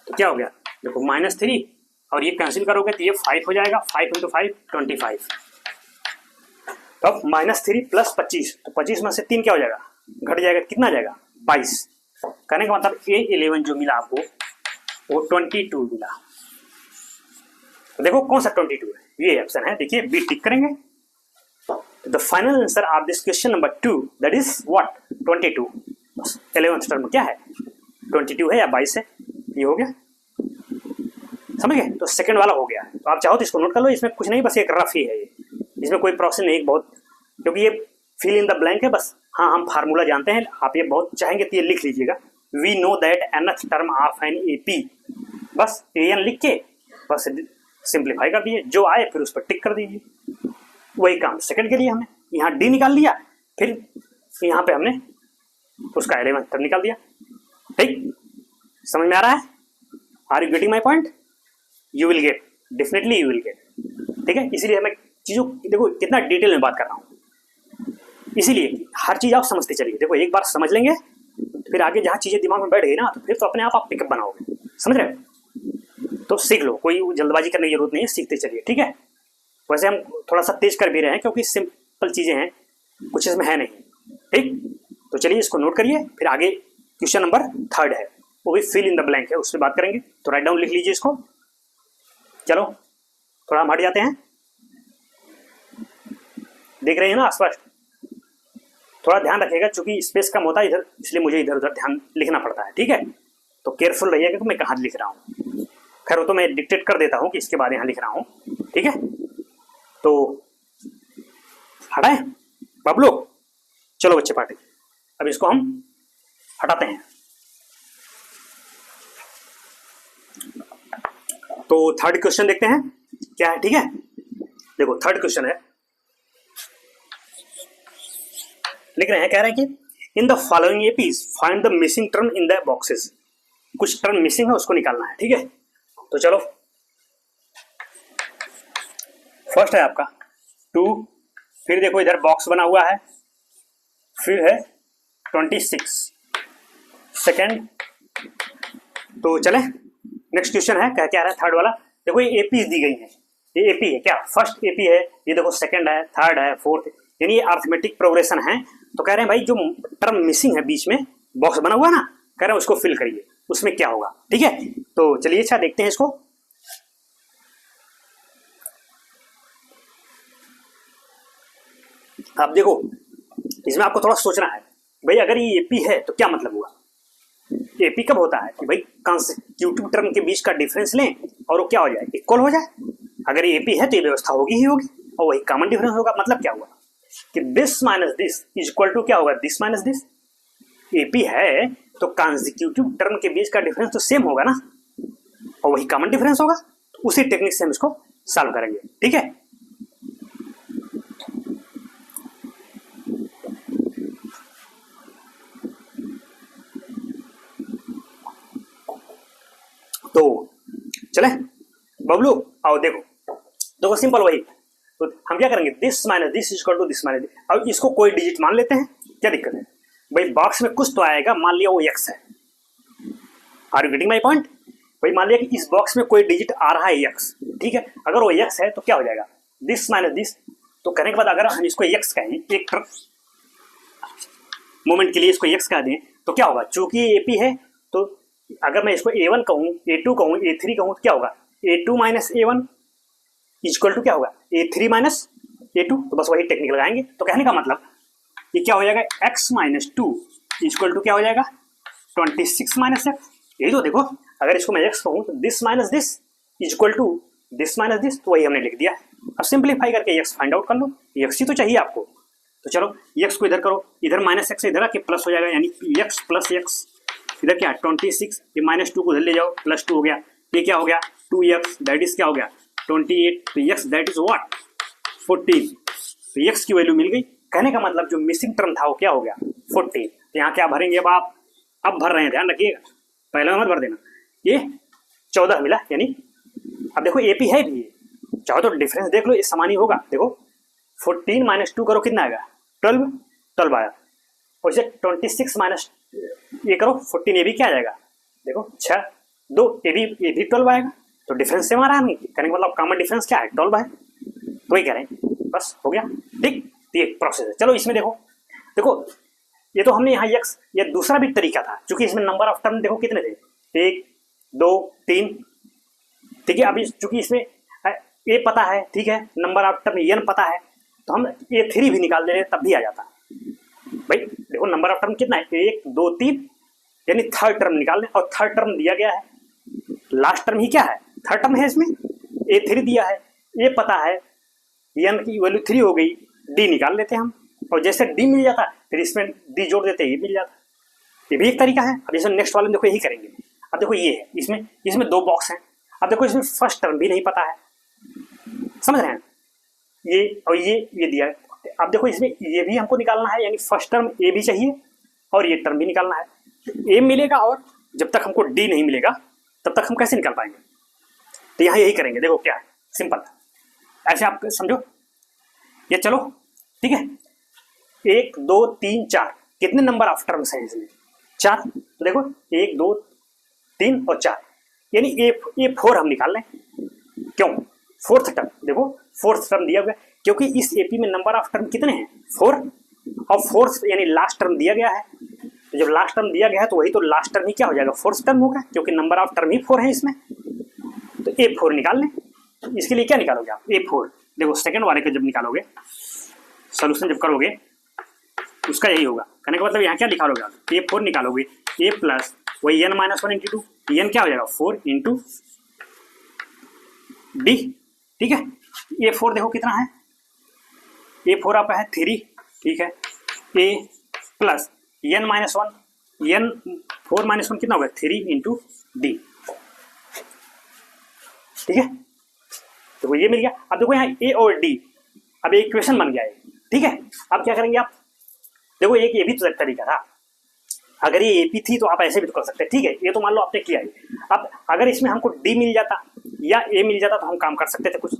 तो क्या हो गया देखो -3, और ये कैंसिल करोगे तो ये 5 हो जाएगा, 5 इंटू 5 25, अब -3 प्लस 25, तो 25 में से 3 क्या हो जाएगा, घट जाएगा, कितना आ जाएगा 22। कहने का मतलब A11 जो मिला आपको वो 22 मिला। तो देखो कौन सा 22 है, ये ऑप्शन है, देखिए बी टिक करेंगे, the final answer of this question number 2 that is what 22। बस 11th टर्म क्या है 22 है या 22 है, ये हो गया, समझ गए। तो सेकंड वाला हो गया। तो आप चाहो तो इसको नोट कर लो, इसमें कुछ नहीं, बस एक रफ ही है ये, इसमें कोई प्रोसेस नहीं बहुत, क्योंकि ये फिल इन द ब्लैंक है बस। हाँ हम फार्मूला जानते हैं, आप ये बहुत चाहेंगे तो ये लिख लीजिएगा, we know that nth term of an AP, बस an लिख के बस सिंप्लीफाई कर दीजिए, जो आए फिर उस पर टिक कर दीजिए। वही काम सेकंड के लिए हमने यहाँ डी निकाल लिया, फिर यहाँ पे हमने उसका एलिमेंट टर्म निकाल दिया। ठीक, समझ में आ रहा है? Are you getting my point? You will get, definitely you will get. ठीक है, इसीलिए हमें चीज़ों, देखो कितना डिटेल में बात कर रहा हूँ, इसीलिए हर चीज़ आप समझते चलिए। देखो एक बार समझ लेंगे फिर आगे जहाँ चीज़ें दिमाग में बैठ गई ना, तो फिर तो अपने आप पिकअप बनाओगे, समझ रहे हो? तो सीख लो, कोई जल्दबाजी करने की जरूरत नहीं है, सीखते चलिए। ठीक है, वैसे हम थोड़ा सा तेज कर भी रहे हैं क्योंकि सिंपल चीज़ें हैं, कुछ इसमें है नहीं। ठीक, तो चलिए इसको नोट करिए, फिर आगे क्वेश्चन नंबर 3 है, वो भी फिल इन द ब्लैंक है, उस पर बात करेंगे। तो राइट डाउन लिख लीजिए इसको। चलो थोड़ा हम हट जाते हैं, देख रहे हैं ना स्पष्ट? थोड़ा ध्यान रखिएगा, चूंकि स्पेस कम होता है इधर, इसलिए मुझे इधर उधर ध्यान लिखना पड़ता है। ठीक है, तो केयरफुल रहिएगा कि मैं कहाँ लिख रहा हूँ। खैर वो तो मैं डिक्टेट कर देता हूँ कि इसके बाद यहाँ लिख रहा हूँ। ठीक है, तो हटाए बबलू, चलो बच्चे पार्टी, अब इसको हम हटाते हैं। तो थर्ड क्वेश्चन देखते हैं क्या है। ठीक है, देखो थर्ड क्वेश्चन है, लिख रहे हैं, कह रहे हैं कि इन the following APs find the missing term in the boxes. कुछ टर्म मिसिंग है, उसको निकालना है। ठीक है, तो चलो फर्स्ट है आपका 2, फिर देखो इधर बॉक्स बना हुआ है, फिर है 26 सेकेंड। तो चले नेक्स्ट क्वेश्चन है, क्या रहा है थर्ड वाला। देखो ये एपी दी गई है, ये एपी है क्या, फर्स्ट एपी है, ये देखो सेकंड है, थर्ड है, फोर्थ, यानी ये अर्थमेटिक प्रोग्रेशन है। तो कह रहे हैं भाई जो टर्म मिसिंग है बीच में बॉक्स बना हुआ है ना, कह रहे हैं उसको फिल करिए, उसमें क्या होगा। ठीक है, तो चलिए अच्छा देखते हैं इसको। अब देखो इसमें आपको थोड़ा सोचना है, भाई अगर ये एपी है तो क्या मतलब हुआ। एपी कब होता है कि भाई कंसेक्यूटिव टर्म के बीच का डिफरेंस लें और वो क्या हो जाए, इक्वल हो जाए। अगर ये एपी है तो ये व्यवस्था होगी ही होगी, और वही कॉमन डिफरेंस होगा। मतलब क्या हुआ कि this minus this is equal to क्या होगा, दिस माइनस दिस। एपी है तो कंसेक्यूटिव टर्म के बीच का डिफरेंस तो सेम होगा ना, और वही कॉमन डिफरेंस होगा। तो उसी टेक्निक से हम इसको सॉल्व करेंगे। ठीक है, तो चले बबलू आओ, देखो सिंपल वही। तो हम क्या करेंगे, this minus this equal to this minus this. अब इसको कोई डिजिट मान लेते हैं, क्या दिक्कत है भाई, बॉक्स में कुछ तो आएगा, मान लिया वो एक्स है। Are you getting my point? भाई मान लिया कि इस बॉक्स में कोई डिजिट आ रहा है एक्स, ठीक है, अगर वो एक्स है तो क्या हो जाएगा, दिस माइनस दिस। तो करने के बाद अगर हम इसको एक्स कहें, एक मोमेंट के लिए इसको एक्स कह दें, तो क्या होगा, चूंकि एपी है तो अगर मैं इसको A1 कहूँ, A2 कहूँ, A3 कहूँ, तो क्या होगा, A2 minus A1 equal to क्या होगा, A3 माइनस A2। तो बस वही टेक्निक लगाएंगे। तो कहने का मतलब ये क्या हो जाएगा, x माइनस 2 इक्वल टू क्या हो जाएगा, 26 माइनस एक्स। यही तो देखो, अगर इसको मैं x कहूँ तो this minus this equal to this minus this, तो वही हमने लिख दिया। अब सिंप्लीफाई करके x फाइंड आउट कर लो, x ही तो चाहिए आपको। तो चलो x को इधर करो, इधर माइनस एक्स इधर आके प्लस हो जाएगा, यानी x प्लस एक्स, इधर क्या 26, ये माइनस 2 को इधर ले जाओ, प्लस 2 हो गया, ये क्या हो गया 2x, दैट इज क्या हो गया 28, तो x दैट इज व्हाट 14। तो x की वैल्यू मिल गई। कहने का मतलब जो मिसिंग टर्म था वो क्या हो गया 14। तो यहाँ क्या भरेंगे, अब भर रहे हैं, ध्यान रखिएगा, पहले मत भर देना। ये 14 मिला, यानी अब देखो एपी है भी, चाहो तो डिफरेंस देख लो, ये समान ही होगा। देखो 14 माइनस 2 करो कितना आएगा, 12 आया, और इसे 26 माइनस ये करो 14, ये भी क्या आ जाएगा, देखो 6 2, ये भी 12 आएगा। तो डिफरेंस सेम आ रहा है नहीं, कहने का मतलब कॉमन डिफरेंस क्या है 12 है। तो वही कह रहे हैं, बस हो गया। ठीक, ये प्रोसेस है। चलो इसमें देखो ये तो हमने यहाँ x, ये दूसरा भी तरीका था, क्योंकि इसमें नंबर ऑफ टर्म देखो कितने थे, 1 2 3। ठीक है, अभी चूंकि इसमें ए पता है, ठीक है, नंबर ऑफ टर्म n पता है, तो हम A3 भी निकाल ले रहे तब भी आ जाता। भाई देखो नंबर ऑफ टर्म कितना है, 1 2 3, यानी थर्ड टर्म निकालने, और थर्ड टर्म दिया गया है, लास्ट टर्म ही क्या है, थर्ड टर्म है, इसमें A3 दिया है, ये पता है, n की वैल्यू 3 हो गई, d निकाल लेते हैं हम, और जैसे d मिल जाता फिर इसमें d जोड़ देते ये मिल जाता। ये भी एक तरीका है। अब जैसे नेक्स्ट वाले में देखो यही करेंगे। अब देखो ये है, इसमें 2 बॉक्स हैं। अब देखो इसमें फर्स्ट टर्म भी नहीं पता है, समझ रहे हैं, ये और ये दिया है। अब देखो इसमें ये भी हमको निकालना है, यानी फर्स्ट टर्म ए भी चाहिए और ये टर्म भी निकालना है। ए मिलेगा और जब तक हमको डी नहीं मिलेगा तब तक हम कैसे निकाल पाएंगे। तो यहाँ यही करेंगे। देखो क्या है, सिंपल, ऐसे आप समझो ये, चलो ठीक है। 1 2 3 4 कितने नंबर ऑफ टर्म्स हैं इसमें, 4। तो देखो 1 2 3 और 4, यानी ए 4 हम निकाल लें। क्यों, फोर्थ टर्म, देखो फोर्थ टर्म दिया हुआ है, क्योंकि इस एपी में नंबर ऑफ टर्म कितने हैं, 4, और फोर्थ यानी लास्ट टर्म दिया गया है। तो जब लास्ट टर्म दिया गया है तो वही तो लास्ट टर्म ही क्या हो जाएगा, फोर्थ टर्म होगा, क्योंकि नंबर ऑफ टर्म ही 4 है इसमें। तो A4 निकाल लें। इसके लिए क्या निकालोगे आप, A4। देखो सेकंड वाले के जब निकालोगे, सोल्यूशन जब करोगे उसका यही होगा। कहने का मतलब यहाँ क्या निकालोगे आप, A4 निकालोगे, A प्लस वही n माइनस 1 इंटू 2, n क्या हो जाएगा 4 इंटू डी, ठीक है। A4 देखो कितना है, A4 आपका है 3, ठीक है। A plus n minus 1, n 4 minus 1 कितना होगा 3 इंटू डी, ठीक है। तो ये मिल गया। अब देखो यहाँ A और D, अब एक इक्वेशन बन गया है, ठीक है। अब क्या करेंगे आप, देखो एक ये भी तो तरीका था, अगर ये AP थी तो आप ऐसे भी तो कर सकते हैं, ठीक है। ये तो मान लो आपने किया है। अब अगर इसमें हमको D मिल जाता या A मिल जाता तो हम काम कर सकते थे कुछ,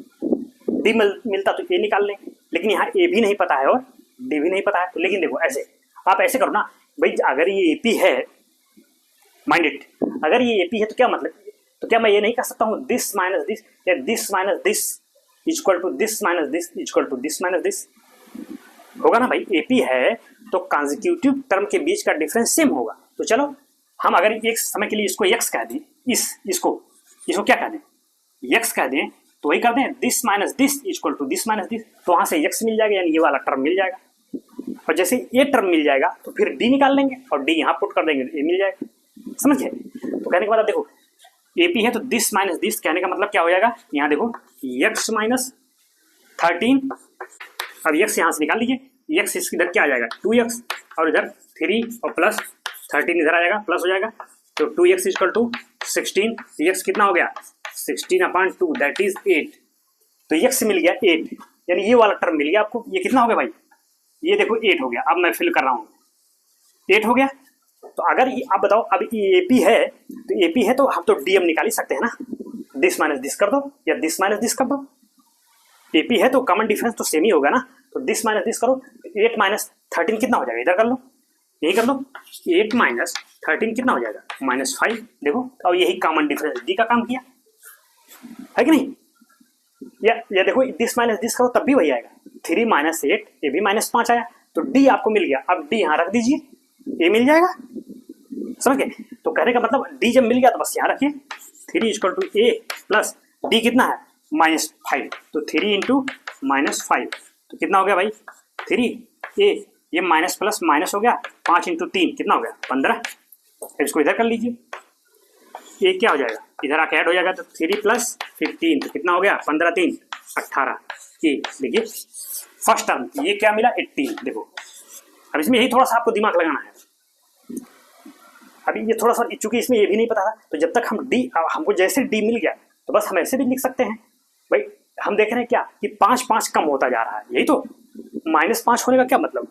D मिलता तो A निकाल लें, लेकिन यहाँ A भी नहीं पता है और D भी नहीं पता है। तो लेकिन देखो ऐसे आप ऐसे करो ना भाई, अगर ये AP है, माइंड इट, अगर ये AP है तो क्या मतलब, तो क्या मैं ये नहीं कर सकता हूँ दिस माइनस दिस, या this minus this equal to this minus this equal to this minus this, होगा ना भाई। AP है तो कंसेक्यूटिव टर्म के बीच का डिफरेंस सेम होगा। तो चलो हम अगर एक समय के लिए इसको x कह दें, इसको क्या कह दें, x कह दें, तो वही कर दें this minus this equal to this minus this, तो वहां से x मिल जाएगा, यानी ये वाला टर्म मिल जाएगा। और जैसे ये टर्म मिल जाएगा तो फिर d निकाल लेंगे और d यहाँ पुट कर देंगे, a मिल जाएगा, समझ गए। तो कहने के बाद देखो AP है तो दिस माइनस दिस, कहने का मतलब क्या हो जाएगा, यहाँ देखो x माइनस 13, अब x यहाँ से निकाल लीजिए, x इसकी इधर क्या आ जाएगा 2x, और इधर 3 और प्लस 13 इधर आ जाएगा, प्लस हो जाएगा। तो 2x इक्वल टू 16, x कितना हो गया 16/2 दैट इज 8। तो x मिल गया 8, यानी ये वाला टर्म मिल गया आपको। ये कितना हो गया भाई, ये देखो 8 हो गया। अब मैं फिल कर रहा हूँ, 8 हो गया। तो अगर आप बताओ, अब ये AP है तो AP है तो हम तो DM निकाल ही सकते हैं ना, दिस माइनस दिस कर दो या दिस माइनस दिस कर दो। AP है तो कॉमन डिफरेंस तो सेम ही होगा ना, तो दिस माइनस दिस करो, 8 माइनस 13 कितना हो जाएगा, इधर कर लो, यही कर लो, 8 माइनस 13 कितना हो जाएगा -5। देखो और यही कॉमन डिफरेंस D का काम किया है कि नहीं, या देखो दिस माइनस दिस करो तब भी वही आएगा, 3 माइनस 8, ये भी -5 आया, तो D आपको मिल गया। अब D यहाँ रख दीजिए, A मिल जाएगा, समझ गए। तो कहने का मतलब D जब मिल गया तो बस यहाँ रखिए, 3 equal to A plus D कितना है -5, तो 3 इंटू -5, तो कितना हो गया भाई 3A, ये माइनस प्लस माइनस हो गया, 5 इंटू 3 कितना हो गया 15। इसको इधर कर लीजिए, ये क्या हो जाएगा इधर आके ऐड हो जाएगा, तो 3 प्लस 15 तो कितना हो गया 15 3 18। ये देखिए फर्स्ट टर्म ये क्या मिला 18। देखो अब इसमें यही थोड़ा सा आपको दिमाग लगाना है। अभी ये थोड़ा सा, चूंकि इसमें ये भी नहीं पता था, तो जब तक हमको जैसे D मिल गया तो बस हम ऐसे भी लिख सकते हैं भाई। हम देख रहे हैं क्या कि 5 कम होता जा रहा है, यही तो -5 होने का क्या मतलब,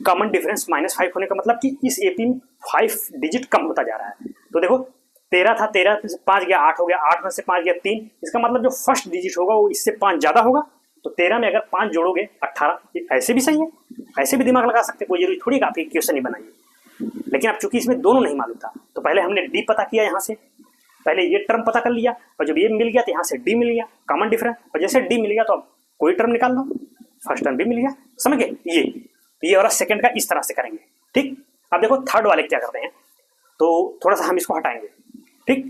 कॉमन डिफरेंस -5 होने का मतलब कि इस AP में 5 डिजिट कम होता जा रहा है। तो देखो 13 था, 13 में से 5 गया 8 हो गया, 8 में से 5 गया 3, इसका मतलब जो फर्स्ट डिजिट होगा वो इससे 5 ज्यादा होगा। तो 13 में अगर 5 जोड़ोगे 18, ऐसे भी सही है, ऐसे भी दिमाग लगा सकते, कोई जरूरी थोड़ी कि आप इक्वेशन ही बनाइए। लेकिन अब चूंकि इसमें दोनों नहीं मालूम था तो पहले हमने D पता किया, यहाँ से पहले ये टर्म पता कर लिया, और जब ये मिल गया तो यहाँ से D मिल गया कॉमन डिफरेंस, और जैसे D मिल गया तो अब कोई टर्म निकाल लो, फर्स्ट टर्म भी मिल गया, समझ गए। ये और सेकंड का इस तरह से करेंगे, ठीक। अब देखो थर्ड वाले क्या करते हैं, तो थोड़ा सा हम इसको हटाएंगे, ठीक।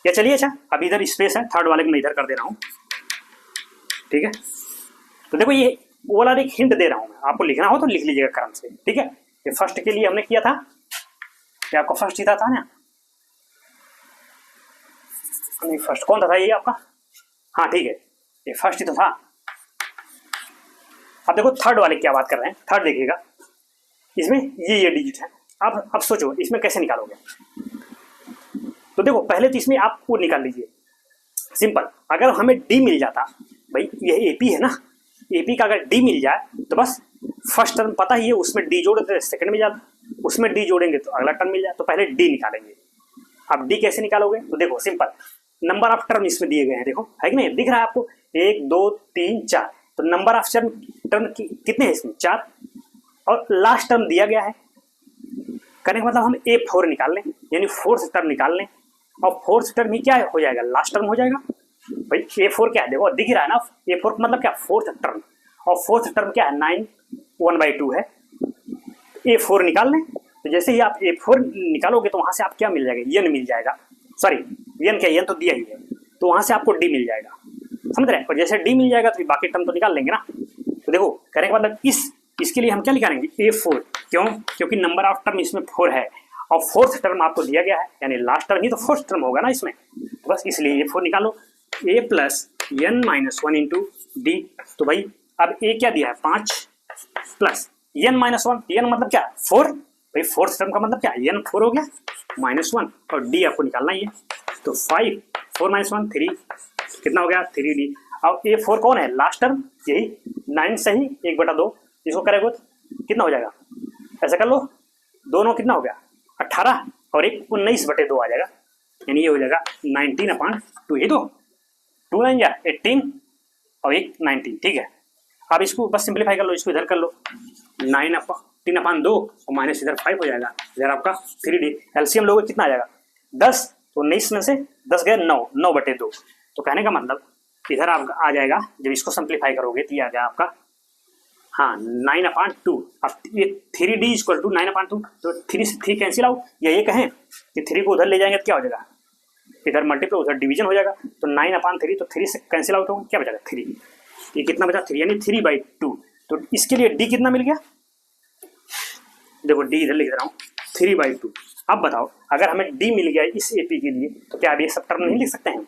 या चलिए अच्छा अब इधर स्पेस है, थर्ड वाले को मैं इधर कर दे रहा हूँ, ठीक है। तो देखो वो वाला एक हिंट दे रहा हूँ मैं, आपको लिखना हो तो लिख लीजिएगा क्रम से, ठीक है। ये फर्स्ट के लिए हमने किया था, ये आपको फर्स्ट ही था ना, नहीं फर्स्ट कौन था ये आपका, हाँ ठीक है, ये फर्स्ट ही तो था। अब देखो थर्ड वाले क्या बात कर रहे हैं, थर्ड देखिएगा, इसमें ये डिजिट है। अब सोचो इसमें कैसे निकालोगे। तो देखो पहले तो इसमें आप वो निकाल लीजिए, सिंपल। अगर हमें डी मिल जाता, भाई ये एपी है ना, एपी का अगर डी मिल जाए तो बस फर्स्ट टर्म पता ही है, उसमें डी जोड़े तो सेकंड में जाता, उसमें डी जोड़ेंगे तो अगला टर्म मिल जाए, तो पहले डी निकालेंगे। अब डी कैसे निकालोगे, तो देखो सिंपल, नंबर ऑफ टर्म इसमें दिए गए हैं, देखो है कि नहीं, दिख रहा है आपको 1 2 3 4, तो नंबर ऑफ टर्म कितने हैं इसमें 4, और लास्ट टर्म दिया गया है। करने का मतलब हम A4 निकाल लें, यानी फोर्थ टर्म निकाल लें, और फोर्थ टर्म ही क्या हो जाएगा, लास्ट टर्म हो जाएगा। भाई A4 क्या है, देखो दिख रहा है ना, A4 का मतलब क्या, फोर्थ टर्म, और फोर्थ टर्म क्या है 9 1/2 है। A4 निकाल लें, तो जैसे ही आप A4 निकालोगे तो वहां से आप क्या मिल जाएगा, n मिल जाएगा, सॉरी n क्या, n तो दिया ही है, तो वहां से आपको d मिल जाएगा, समझ रहे हैं। और जैसे d मिल जाएगा तो बाकी टर्म तो निकाल लेंगे ना। तो देखो कहने का मतलब इसके लिए हम क्या निकालेंगे, A4, क्यों, क्योंकि नंबर ऑफ टर्म इसमें 4 है, और फोर्थ टर्म आपको दिया गया है, यानी लास्ट टर्म ही तो फोर्थ टर्म होगा ना इसमें, तो बस इसलिए A4 निकालो। A plus n minus 1 into D, तो भाई अब A क्या दिया है 5 प्लस n माइनस 1, n मतलब क्या 4, भाई फोर्थ टर्म का मतलब क्या n 4 हो गया माइनस 1, और d आपको निकालना ही है, तो 5 4 माइनस 1 3, कितना हो गया 3d। अब A4 कौन है, लास्ट टर्म, यही 9 सही 1/2, इसको करेंगे तो कितना हो जाएगा, ऐसा कर लो, दोनों कितना हो गया 18, और एक 19/2 आ जाएगा, यानी ये हो जाएगा 19/2, ये तो 2 9 या 18 और एक 19, ठीक है। अब इसको बस सिंप्लीफाई कर लो, इसको इधर कर लो, 9/3/2 और माइनस इधर 5 हो जाएगा, इधर आपका 3d। एलसीएम लोगे कितना आ जाएगा 10, तो 19 में से 10 गए 9, 9/2। तो कहने का मतलब इधर आपका आ जाएगा, जब इसको सिंप्लीफाई करोगे तो ये आ गया आपका, हाँ 9/2। अब ये 3d इक्वल टू 9/2, तो 3 से 3 कैंसिल आउट, या ये कहें कि 3 को उधर ले जाएंगे तो क्या हो जाएगा, इधर मल्टीप्लाई उधर डिवीजन हो जाएगा, तो 9/3, तो 3 से कैंसिल आउट होगा, क्या बचेगा 3, ये कितना बचा 3, यानी 3/2। तो इसके लिए d कितना मिल गया, देखो d इधर लिख रहा हूँ 3/2। अब बताओ अगर हमें d मिल गया इस AP के लिए, तो क्या अब ये सब टर्म नहीं लिख सकते हैं,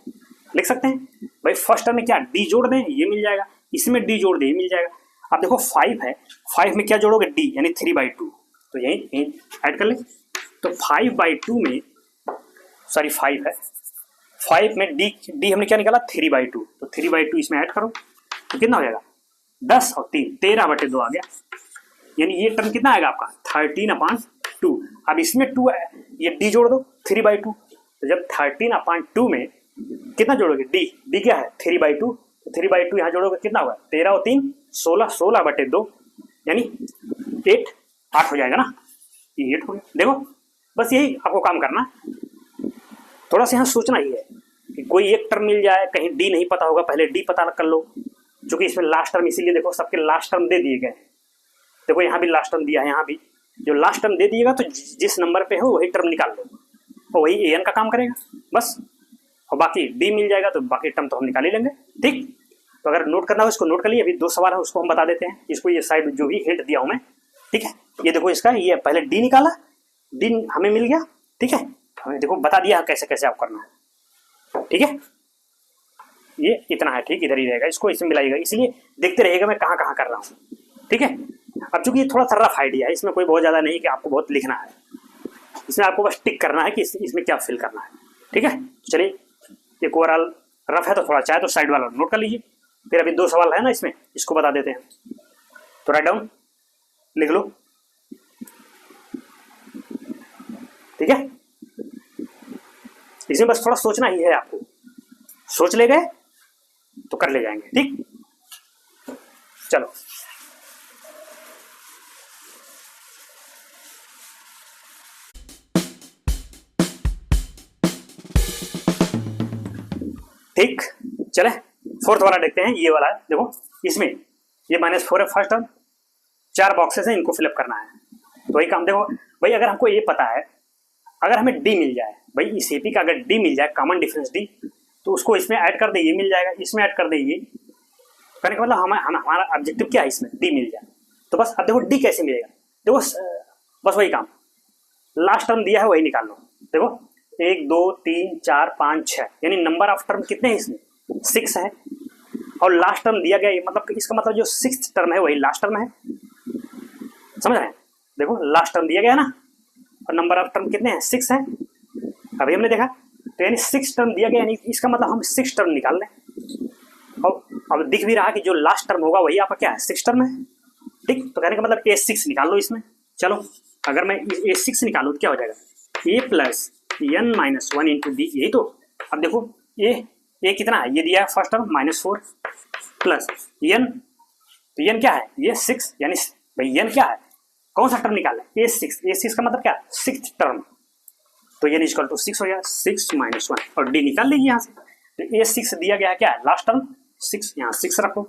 लिख सकते हैं। भाई फर्स्ट टर्म में क्या d जोड़ दें, ये मिल जाएगा, इसमें d जोड़ दें, ये मिल जाएगा। अब देखो 5 है, 5 में क्या जोड़ोगे d, यानी 3/2, तो यही ऐड कर ले, तो 5/2 में, सॉरी 5 है, 5 में d हमने क्या निकाला 3/2, तो 3/2 इसमें ऐड करो, तो कितना हो जाएगा 10 और 3 13/2 आ गया, यानी ये टर्म कितना आएगा आपका 13/2। अब इसमें 2 है, ये d जोड़ दो 3/2, तो जब 13/2 में कितना जोड़ोगे d क्या है 3/2, तो 3/2 यहाँ जोड़ोगे कितना होगा 13 और 3 16, 16/2, यानी 8 हो जाएगा ना, ये 8 हो गया। देखो बस यही आपको काम करना, थोड़ा सा यहाँ सोचना ही है कि कोई एक टर्म मिल जाए, कहीं d नहीं पता होगा, पहले d पता कर लो, क्योंकि इसमें लास्ट टर्म, इसीलिए देखो सबके लास्ट टर्म दे दिए गए, देखो यहाँ भी लास्ट टर्म दिया है, यहाँ भी जो लास्ट टर्म दे दिएगा तो जिस नंबर पे हो वही टर्म निकाल लो, और वही an का काम करेगा बस, और बाकी d मिल जाएगा तो बाकी टर्म तो हम निकाल ही लेंगे, ठीक। तो अगर नोट करना हो इसको नोट कर लिए, अभी 2 सवाल है उसको हम बता देते हैं, इसको ये साइड जो भी हिंट दिया हूँ मैं, ठीक है। ये देखो इसका, ये पहले d निकाला, d हमें मिल गया, ठीक है, हमें देखो बता दिया कैसे कैसे आप करना है, ठीक है। ये इतना है, ठीक, इधर ही रहेगा, इसको इसमें मिलाइएगा, इसलिए देखते रहिएगा मैं कहाँ कहाँ कर रहा हूँ, ठीक है। अब चूंकि ये थोड़ा सा रफ आइडिया है, इसमें कोई बहुत ज़्यादा नहीं कि आपको बहुत लिखना है, इसमें आपको बस टिक करना है कि इसमें क्या फिल करना है, ठीक है। चलिए एक ओवरऑल रफ है, तो थोड़ा चाहे तो साइड वाला नोट कर लीजिए, फिर अभी 2 सवाल है ना इसमें, इसको बता देते हैं, तो राइट डाउन लिख लो, ठीक है। इसमें बस थोड़ा सोचना ही है आपको, सोच ले गए तो कर ले जाएंगे, ठीक। चलो ठीक, चले फोर्थ वाला देखते हैं, ये वाला है, देखो इसमें ये -4 है फर्स्ट टर्म, 4 बॉक्सेस हैं, इनको फिलअप करना है, तो वही काम। देखो भाई अगर हमको ये पता है, अगर हमें d मिल जाए, भाई इस AP का अगर d मिल जाए, कॉमन डिफरेंस d, तो उसको इसमें ऐड कर दे, ये मिल जाएगा, इसमें ऐड कर दे, ये कहने का मतलब हमारा ऑब्जेक्टिव क्या है इसमें, डी मिल जाए। तो बस अब देखो डी कैसे मिलेगा, देखो बस वही काम, लास्ट टर्म दिया है वही निकाल लो। देखो 1 2 3 4 5 6, यानी नंबर ऑफ टर्म कितने हैं इसमें, 6 है। और लास्ट टर्म दिया गया, मतलब इसका मतलब जो 6th टर्म है वही लास्ट टर्म है, समझ रहे हैं। देखो लास्ट टर्म दिया गया है ना, और नंबर ऑफ टर्म कितने हैं, 6 है। अभी हमने देखा, तो यानी 6 टर्म दिया गया, यानी इसका मतलब हम 6 टर्म निकाल लें। और अब दिख भी रहा कि जो लास्ट टर्म होगा वही आपका क्या है, 6 टर्म है, ठीक। तो कहने का मतलब A6 निकाल लो इसमें। चलो अगर मैं A6 निकालूँ तो क्या हो जाएगा, A plus n minus 1 into D, यही तो। अब देखो ए कितना है, ये दिया है फर्स्ट टर्म -4 प्लस n, तो n क्या है, ये 6, यानी भाई n क्या है, कौन सा टर्म निकालना है, A6 का मतलब क्या, 6th टर्म। तो n इक्वल टू 6 हो गया, 6 माइनस 1, और d निकाल लीजिए यहाँ से। तो A6 दिया गया है क्या है, लास्ट टर्म 6, यहाँ 6 रखो,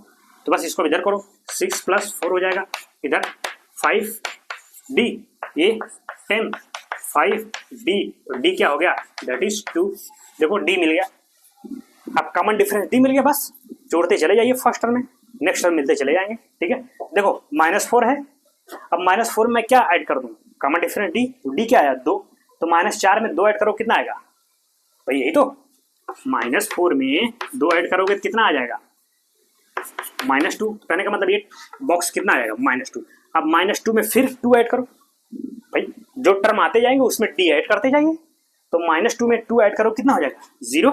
तो बस इसको इधर करो, 6 प्लस 4 हो जाएगा, इधर 5d, ये 10, 5d, तो d क्या हो गया, दैट इज 2। देखो d मिल गया, अब कॉमन डिफरेंस d मिल गया, बस जोड़ते चले जाइए फर्स्ट टर्म में, नेक्स्ट टर्म मिलते चले जाएंगे, ठीक है। देखो -4 है, अब -4 में क्या ऐड कर दूं, कॉमन डिफरेंस d, तो d क्या आया 2, तो -4 में 2 ऐड करो कितना आएगा भाई, यही तो, -4 में 2 ऐड करोगे तो कितना आ जाएगा, -2। कहने का मतलब ये बॉक्स कितना आएगा, -2। अब -2 में फिर 2 ऐड करो, भाई जो टर्म आते जाएंगे उसमें d ऐड करते जाइए, तो -2 में 2 ऐड करो कितना हो जाएगा, 0,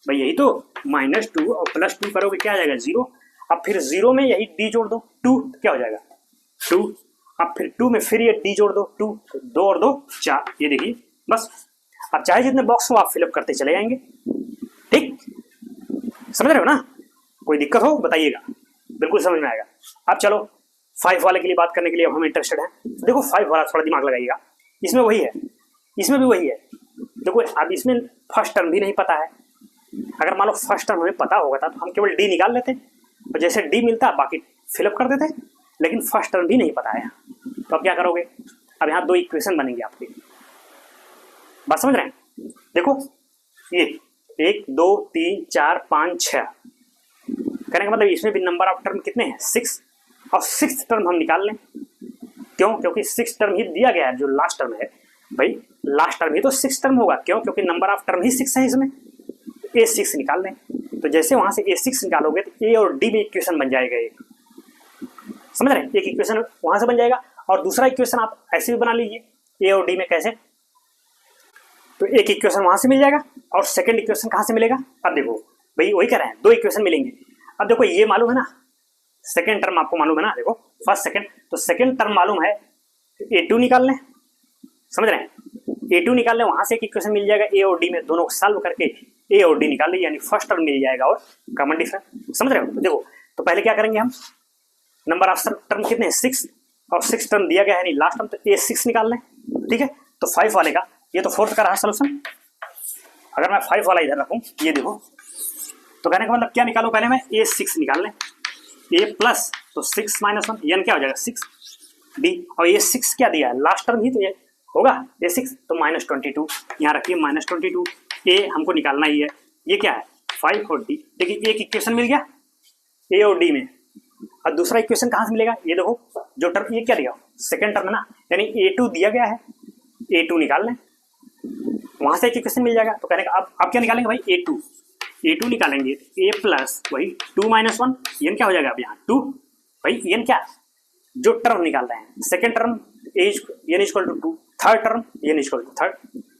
भाई यही तो, -2 और +2 करोगे क्या आ जाएगा, 0। अब फिर 0 में यही d जोड़ दो, 2, क्या हो जाएगा 2। अब फिर 2 में फिर ये d जोड़ दो, 2, 2 और 2 4, ये देखिए बस। अब चाहे जितने बॉक्स हो आप फिलअप करते चले जाएंगे, ठीक, समझ रहे हो ना, कोई दिक्कत हो बताइएगा, बिल्कुल समझ में आएगा। अब चलो 5 वाले के लिए बात करने के लिए अब हम इंटरेस्टेड हैं। देखो 5 वाला थोड़ा दिमाग लगाइएगा, इसमें वही है, इसमें भी वही है। देखो अब इसमें फर्स्ट टर्म भी नहीं पता है, अगर मान लो फर्स्ट टर्म हमें पता होगा था तो हम केवल डी निकाल लेते, और जैसे डी मिलता बाकी फिलअप कर देते, लेकिन फर्स्ट टर्म भी नहीं पता है, तो अब क्या करोगे, अब यहाँ 2 इक्वेशन बनेंगे आपके, बात समझ रहे हैं। देखो ये 1 2 3 4 5 6, कहने का मतलब इसमें भी नंबर ऑफ टर्म कितने हैं, 6, और 6th टर्म हम निकाल लें, क्यों, क्योंकि 6th टर्म ही दिया गया है, जो लास्ट टर्म है भाई, लास्ट टर्म ही तो 6th टर्म होगा, क्यों, क्योंकि नंबर ऑफ टर्म ही 6 है इसमें। A6 निकाल लें, तो जैसे वहां से A6 निकालोगे तो A और D में इक्वेशन बन जाएगा एक, समझ रहे हैं, एक इक्वेशन वहां से बन जाएगा, और दूसरा इक्वेशन आप ऐसे भी बना लीजिए A और D में, कैसे, तो एक इक्वेशन वहां से मिल जाएगा, और सेकंड इक्वेशन कहां से मिलेगा, अब देखो भाई वही कह रहे हैं 2 इक्वेशन मिलेंगे। अब देखो ये मालूम है ना, सेकंड टर्म आपको मालूम है ना, देखो फर्स्ट सेकंड, तो सेकंड टर्म मालूम है, A2 निकाल लें, समझ रहे हैं, A2 निकाल लें, वहां से एक इक्वेशन मिल जाएगा A और D में, दोनों को सॉल्व करके A और D निकाल ली, यानी फर्स्ट टर्म मिल जाएगा और कॉमन डिफरेंस, समझ रहे हो। तो देखो, तो पहले क्या करेंगे हम, नंबर ऑफ टर्म कितने हैं 6, और 6 टर्म दिया गया है, नहीं लास्ट टर्म, तो A6 निकाल लें, ठीक है। तो 5 वाले का, ये तो 4th का रहा सोल्यूशन, अगर मैं 5 वाला इधर रखूं, ये देखो, तो कहने का मतलब क्या निकालो, पहले मैं A6 निकाल लें, A प्लस, तो 6 माइनस 1, n क्या हो जाएगा 6d, और ये 6 क्या दिया है, लास्ट टर्म ही तो ये होगा A6, तो -22 यहाँ रखिए, -22, A हमको निकालना ही है, ये क्या है 5 और D, देखिए एक इक्वेशन मिल गया A और D में, और दूसरा इक्वेशन कहाँ से मिलेगा, ये देखो जो टर्म, ये क्या दिया सेकंड टर्म है ना, यानी A2 दिया गया है, A2 निकाल लें, वहां से एक इक्वेशन मिल जाएगा। तो कहने का अब क्या निकालेंगे भाई, A2 निकालेंगे, A प्लस वही 2 माइनस 1, n क्या हो जाएगा, अब यहाँ 2, भाई n क्या, जो टर्म निकाल रहे हैं, second term n equal to 2, third term n equal to 3,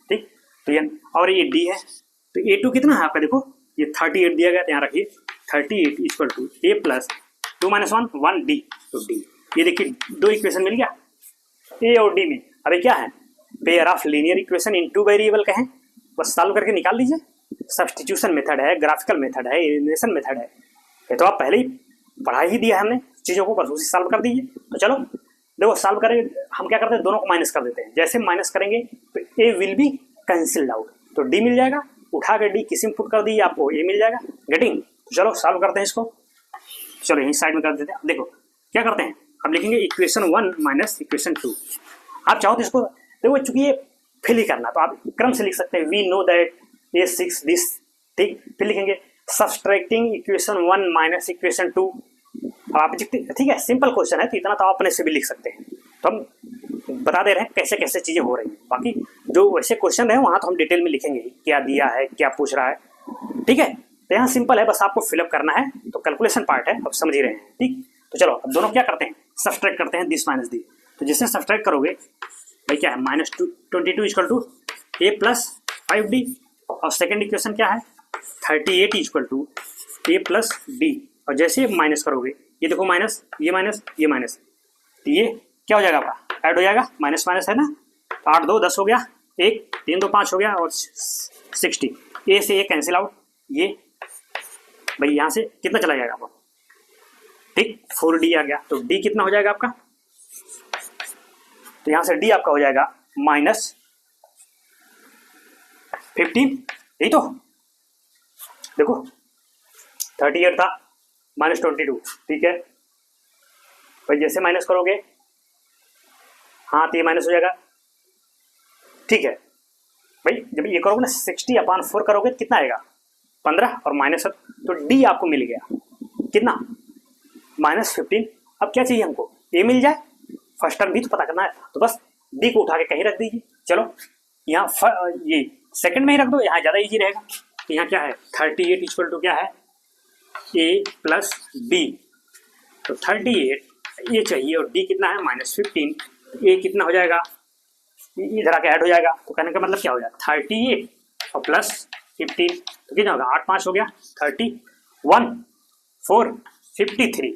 ठीक, तो n, और ये d है, तो A2 कितना है आपका, देखो ये 38 दिया गया, यहाँ रखिए 38 equal to A plus 2 minus 1 1d, तो d, ये देखिए 2 इक्वेशन मिल गया A और D में। अभी क्या है, pair of linear equation in 2 variable कहें, बस सॉल्व करके निकाल लीजिए, सब्स्टिट्यूशन मेथड है, ग्राफिकल मेथड है, एलिमिनेशन मेथड है, ये तो आप पहले ही पढ़ा ही दिया है हमने चीज़ों को, बस उसी सॉल्व कर दीजिए। तो चलो देखो सॉल्व करेंगे, हम क्या करते हैं, दोनों को माइनस कर देते हैं, जैसे माइनस करेंगे तो A will be cancelled out, तो D मिल जाएगा, उठा के D किसी में पुट कर दीजिए, आपको A मिल जाएगा, गेटिंग। चलो सॉल्व करते हैं इसको, चलो यहीं साइड में कर देते हैं। देखो क्या करते हैं, अब लिखेंगे इक्वेशन 1 माइनस इक्वेशन 2, आप चाहो तो इसको देखो, चूंकि ये फिल ही करना तो आप क्रम से लिख सकते हैं, we know that A6 this, ठीक, फिर लिखेंगे सब्सट्रैक्टिंग इक्वेशन 1 माइनस इक्वेशन 2। अब आप ठीक है, सिंपल क्वेश्चन है तो इतना तो आप अपने से भी लिख सकते हैं। तो हम बता दे रहे हैं कैसे कैसे चीज़ें हो रही हैं। बाकी जो वैसे क्वेश्चन है वहाँ तो हम डिटेल में लिखेंगे क्या दिया है, क्या पूछ रहा है, ठीक है। तो यहाँ सिंपल है, बस आपको फिलअप करना है, तो कैलकुलेशन पार्ट है, अब समझ ही रहे हैं, ठीक। तो चलो अब दोनों क्या करते हैं, सब्सट्रैक्ट करते हैं, दिस माइनस दी। तो जिससे सब्सट्रैक्ट करोगे भाई क्या है, -22 equal to a plus 5d, और सेकेंड इक्वेशन क्या है 38 equal to a plus d। और जैसे माइनस करोगे, ये देखो माइनस, ये माइनस, ये माइनस, तो ये क्या हो जाएगा आपका, ऐड हो जाएगा, माइनस माइनस है ना, 8 2 10 हो गया, 1 3 2 5 हो गया, और 60, ए से ये कैंसिल आउट, ये भाई यहाँ से कितना चला जाएगा आपको, ठीक 4d आ गया। तो d कितना हो जाएगा आपका, तो यहाँ से d आपका हो जाएगा -15, यही तो देखो 38 था -22, ठीक है भाई। जैसे माइनस करोगे, हाँ तो ये माइनस हो जाएगा, ठीक है भाई। जब ये करोगे ना 60/4 करोगे तो कितना आएगा 15, और माइनस, तो डी आपको मिल गया कितना -15। अब क्या चाहिए हमको, ए मिल जाए, फर्स्ट टर्म भी तो पता करना है, तो बस डी को उठा के कहीं रख दीजिए। चलो यहाँ ये सेकंड में ही रख दो, यहाँ ज़्यादा इजी रहेगा। तो यहाँ क्या है 38 इक्वल टू क्या है ए प्लस बी, तो 38 ये चाहिए, और डी कितना है -15, ए कितना हो जाएगा, इधर आके ऐड हो जाएगा। तो कहने का मतलब क्या हो जाएगा 38 और प्लस 15, तो कितना होगा 8 5 हो गया 31 4 53।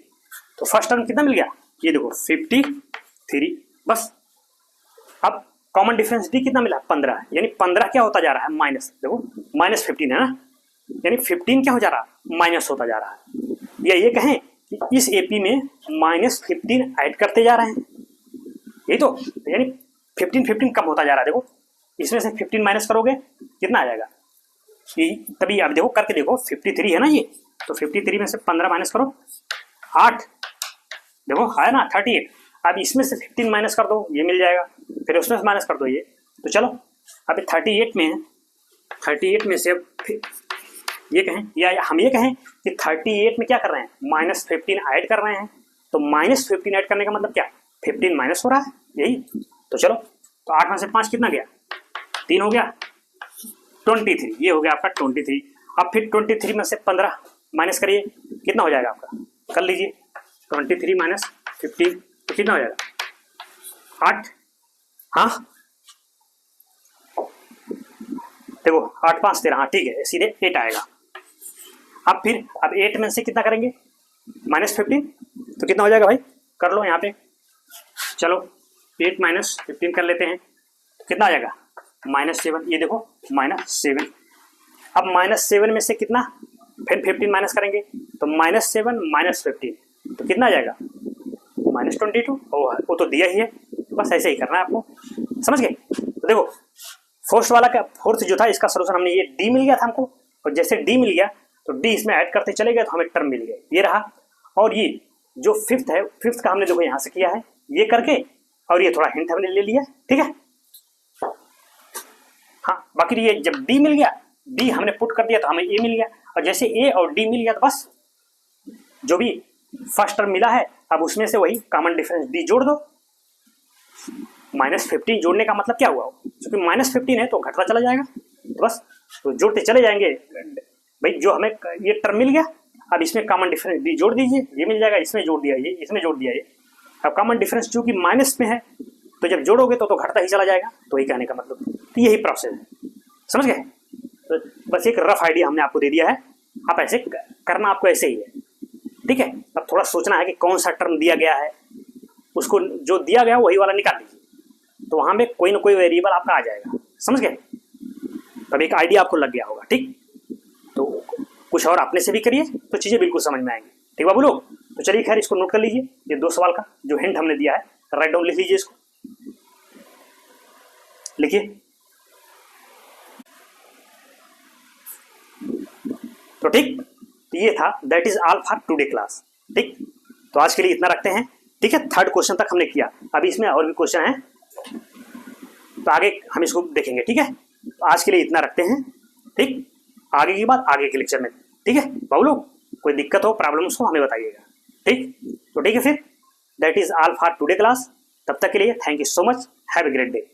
तो फर्स्ट टर्म कितना मिल गया, ये देखो 53, बस। अब कॉमन डिफरेंस डी कितना मिला 15, यानी 15 क्या होता जा रहा है माइनस, देखो -15 है ना, यानी 15 क्या हो जा रहा है माइनस होता जा रहा है। या ये कहें कि इस एपी में -15 ऐड करते जा रहे हैं, यही तो, यानी 15 कम होता जा रहा है। देखो इसमें से 15 माइनस करोगे कितना आ जाएगा, तभी आप देखो करके देखो 53 है ना ये, तो 53 में से 15 माइनस करो 8, देखो है ना 38। अब इसमें से 15 माइनस कर दो, ये मिल जाएगा, फिर उसमें से माइनस कर दो ये, तो चलो अभी 38 में है, 38 में से ये कहें, या हम ये कहें कि 38 में क्या कर रहे हैं -15 ऐड कर रहे हैं, तो -15 ऐड करने का मतलब क्या 15 माइनस हो रहा है, यही। तो चलो, तो 8 में से 5 कितना गया 3 हो गया 23, ये हो गया आपका 23। अब फिर 23 में से 15 माइनस करिए, कितना हो जाएगा आपका, कर लीजिए 23 माइनस 15, तो कितना हो जाएगा 8, हाँ देखो 8 5 13, हाँ ठीक है, सीधे 8 आएगा। अब 8 में से कितना करेंगे -15, तो कितना हो जाएगा भाई, कर लो यहाँ पे, चलो 8 माइनस 15 कर लेते हैं, तो कितना आ जाएगा -7, ये देखो -7। अब -7 में से कितना, फिर 15 माइनस करेंगे, तो -7 -15, तो कितना आ जाएगा -22, वो तो दिया ही है, बस ऐसे ही करना है आपको, समझ गए। तो देखो फोर्थ जो था इसका सोल्यूशन हमने, ये डी मिल गया था हमको, और जैसे डी मिल गया तो डी इसमें ऐड करते चले गए तो हमें टर्म मिल गया, ये रहा। और ये जो फिफ्थ है, फिफ्थ का हमने देखो यहाँ से किया है ये करके, और ये थोड़ा हिंट हमने ले लिया, ठीक है। हाँ बाकी ये जब डी मिल गया, डी हमने पुट कर दिया तो हमें ए मिल गया, और जैसे ए और डी मिल गया तो बस जो भी फर्स्ट टर्म मिला है अब उसमें से वही कॉमन डिफरेंस डी जोड़ दो। -15 जोड़ने का मतलब क्या हुआ, क्योंकि -15 है तो घटता चला जाएगा, तो बस तो जोड़ते चले जाएंगे भाई। जो हमें ये टर्म मिल गया, अब इसमें कॉमन डिफरेंस डी जोड़ दीजिए, ये मिल जाएगा, इसमें जोड़ दिया ये, इसमें जोड़ दिया ये। अब कॉमन डिफरेंस चूंकि माइनस में है तो जब जोड़ोगे तो घटता ही चला जाएगा, तो वही कहने का मतलब, तो यही प्रोसेस है, समझ गए। तो बस एक रफ आइडिया हमने आपको दे दिया है, आप ऐसे करना, आपको ऐसे ही है, ठीक है। अब थोड़ा सोचना है कि कौन सा टर्म दिया गया है, उसको जो दिया गया वही वाला निकाल लीजिए, तो वहां में कोई ना कोई वेरिएबल आपका आ जाएगा, समझ गए। तब एक आइडिया आपको लग गया होगा, ठीक। तो कुछ और अपने से भी करिए तो चीजें बिल्कुल समझ में आएंगी, ठीक बाबू लोग। तो चलिए खैर इसको नोट कर लीजिए, ये 2 सवाल का जो हिंट हमने दिया है, राइट डाउन लिख लीजिए, इसको लिखिए। तो ठीक, ये था, that is all for today class, ठीक। तो आज के लिए इतना रखते हैं, ठीक है। 3rd क्वेश्चन तक हमने किया, अभी इसमें और भी क्वेश्चन है तो आगे हम इसको देखेंगे, ठीक है। तो आज के लिए इतना रखते हैं, ठीक। आगे की बात आगे के लेक्चर में ठीक है बाबू लोग, कोई दिक्कत हो प्रॉब्लम्स हो हमें बताइएगा। ठीक, तो ठीक है फिर, that is all for today class. तब तक के लिए thank you so much, have a great day.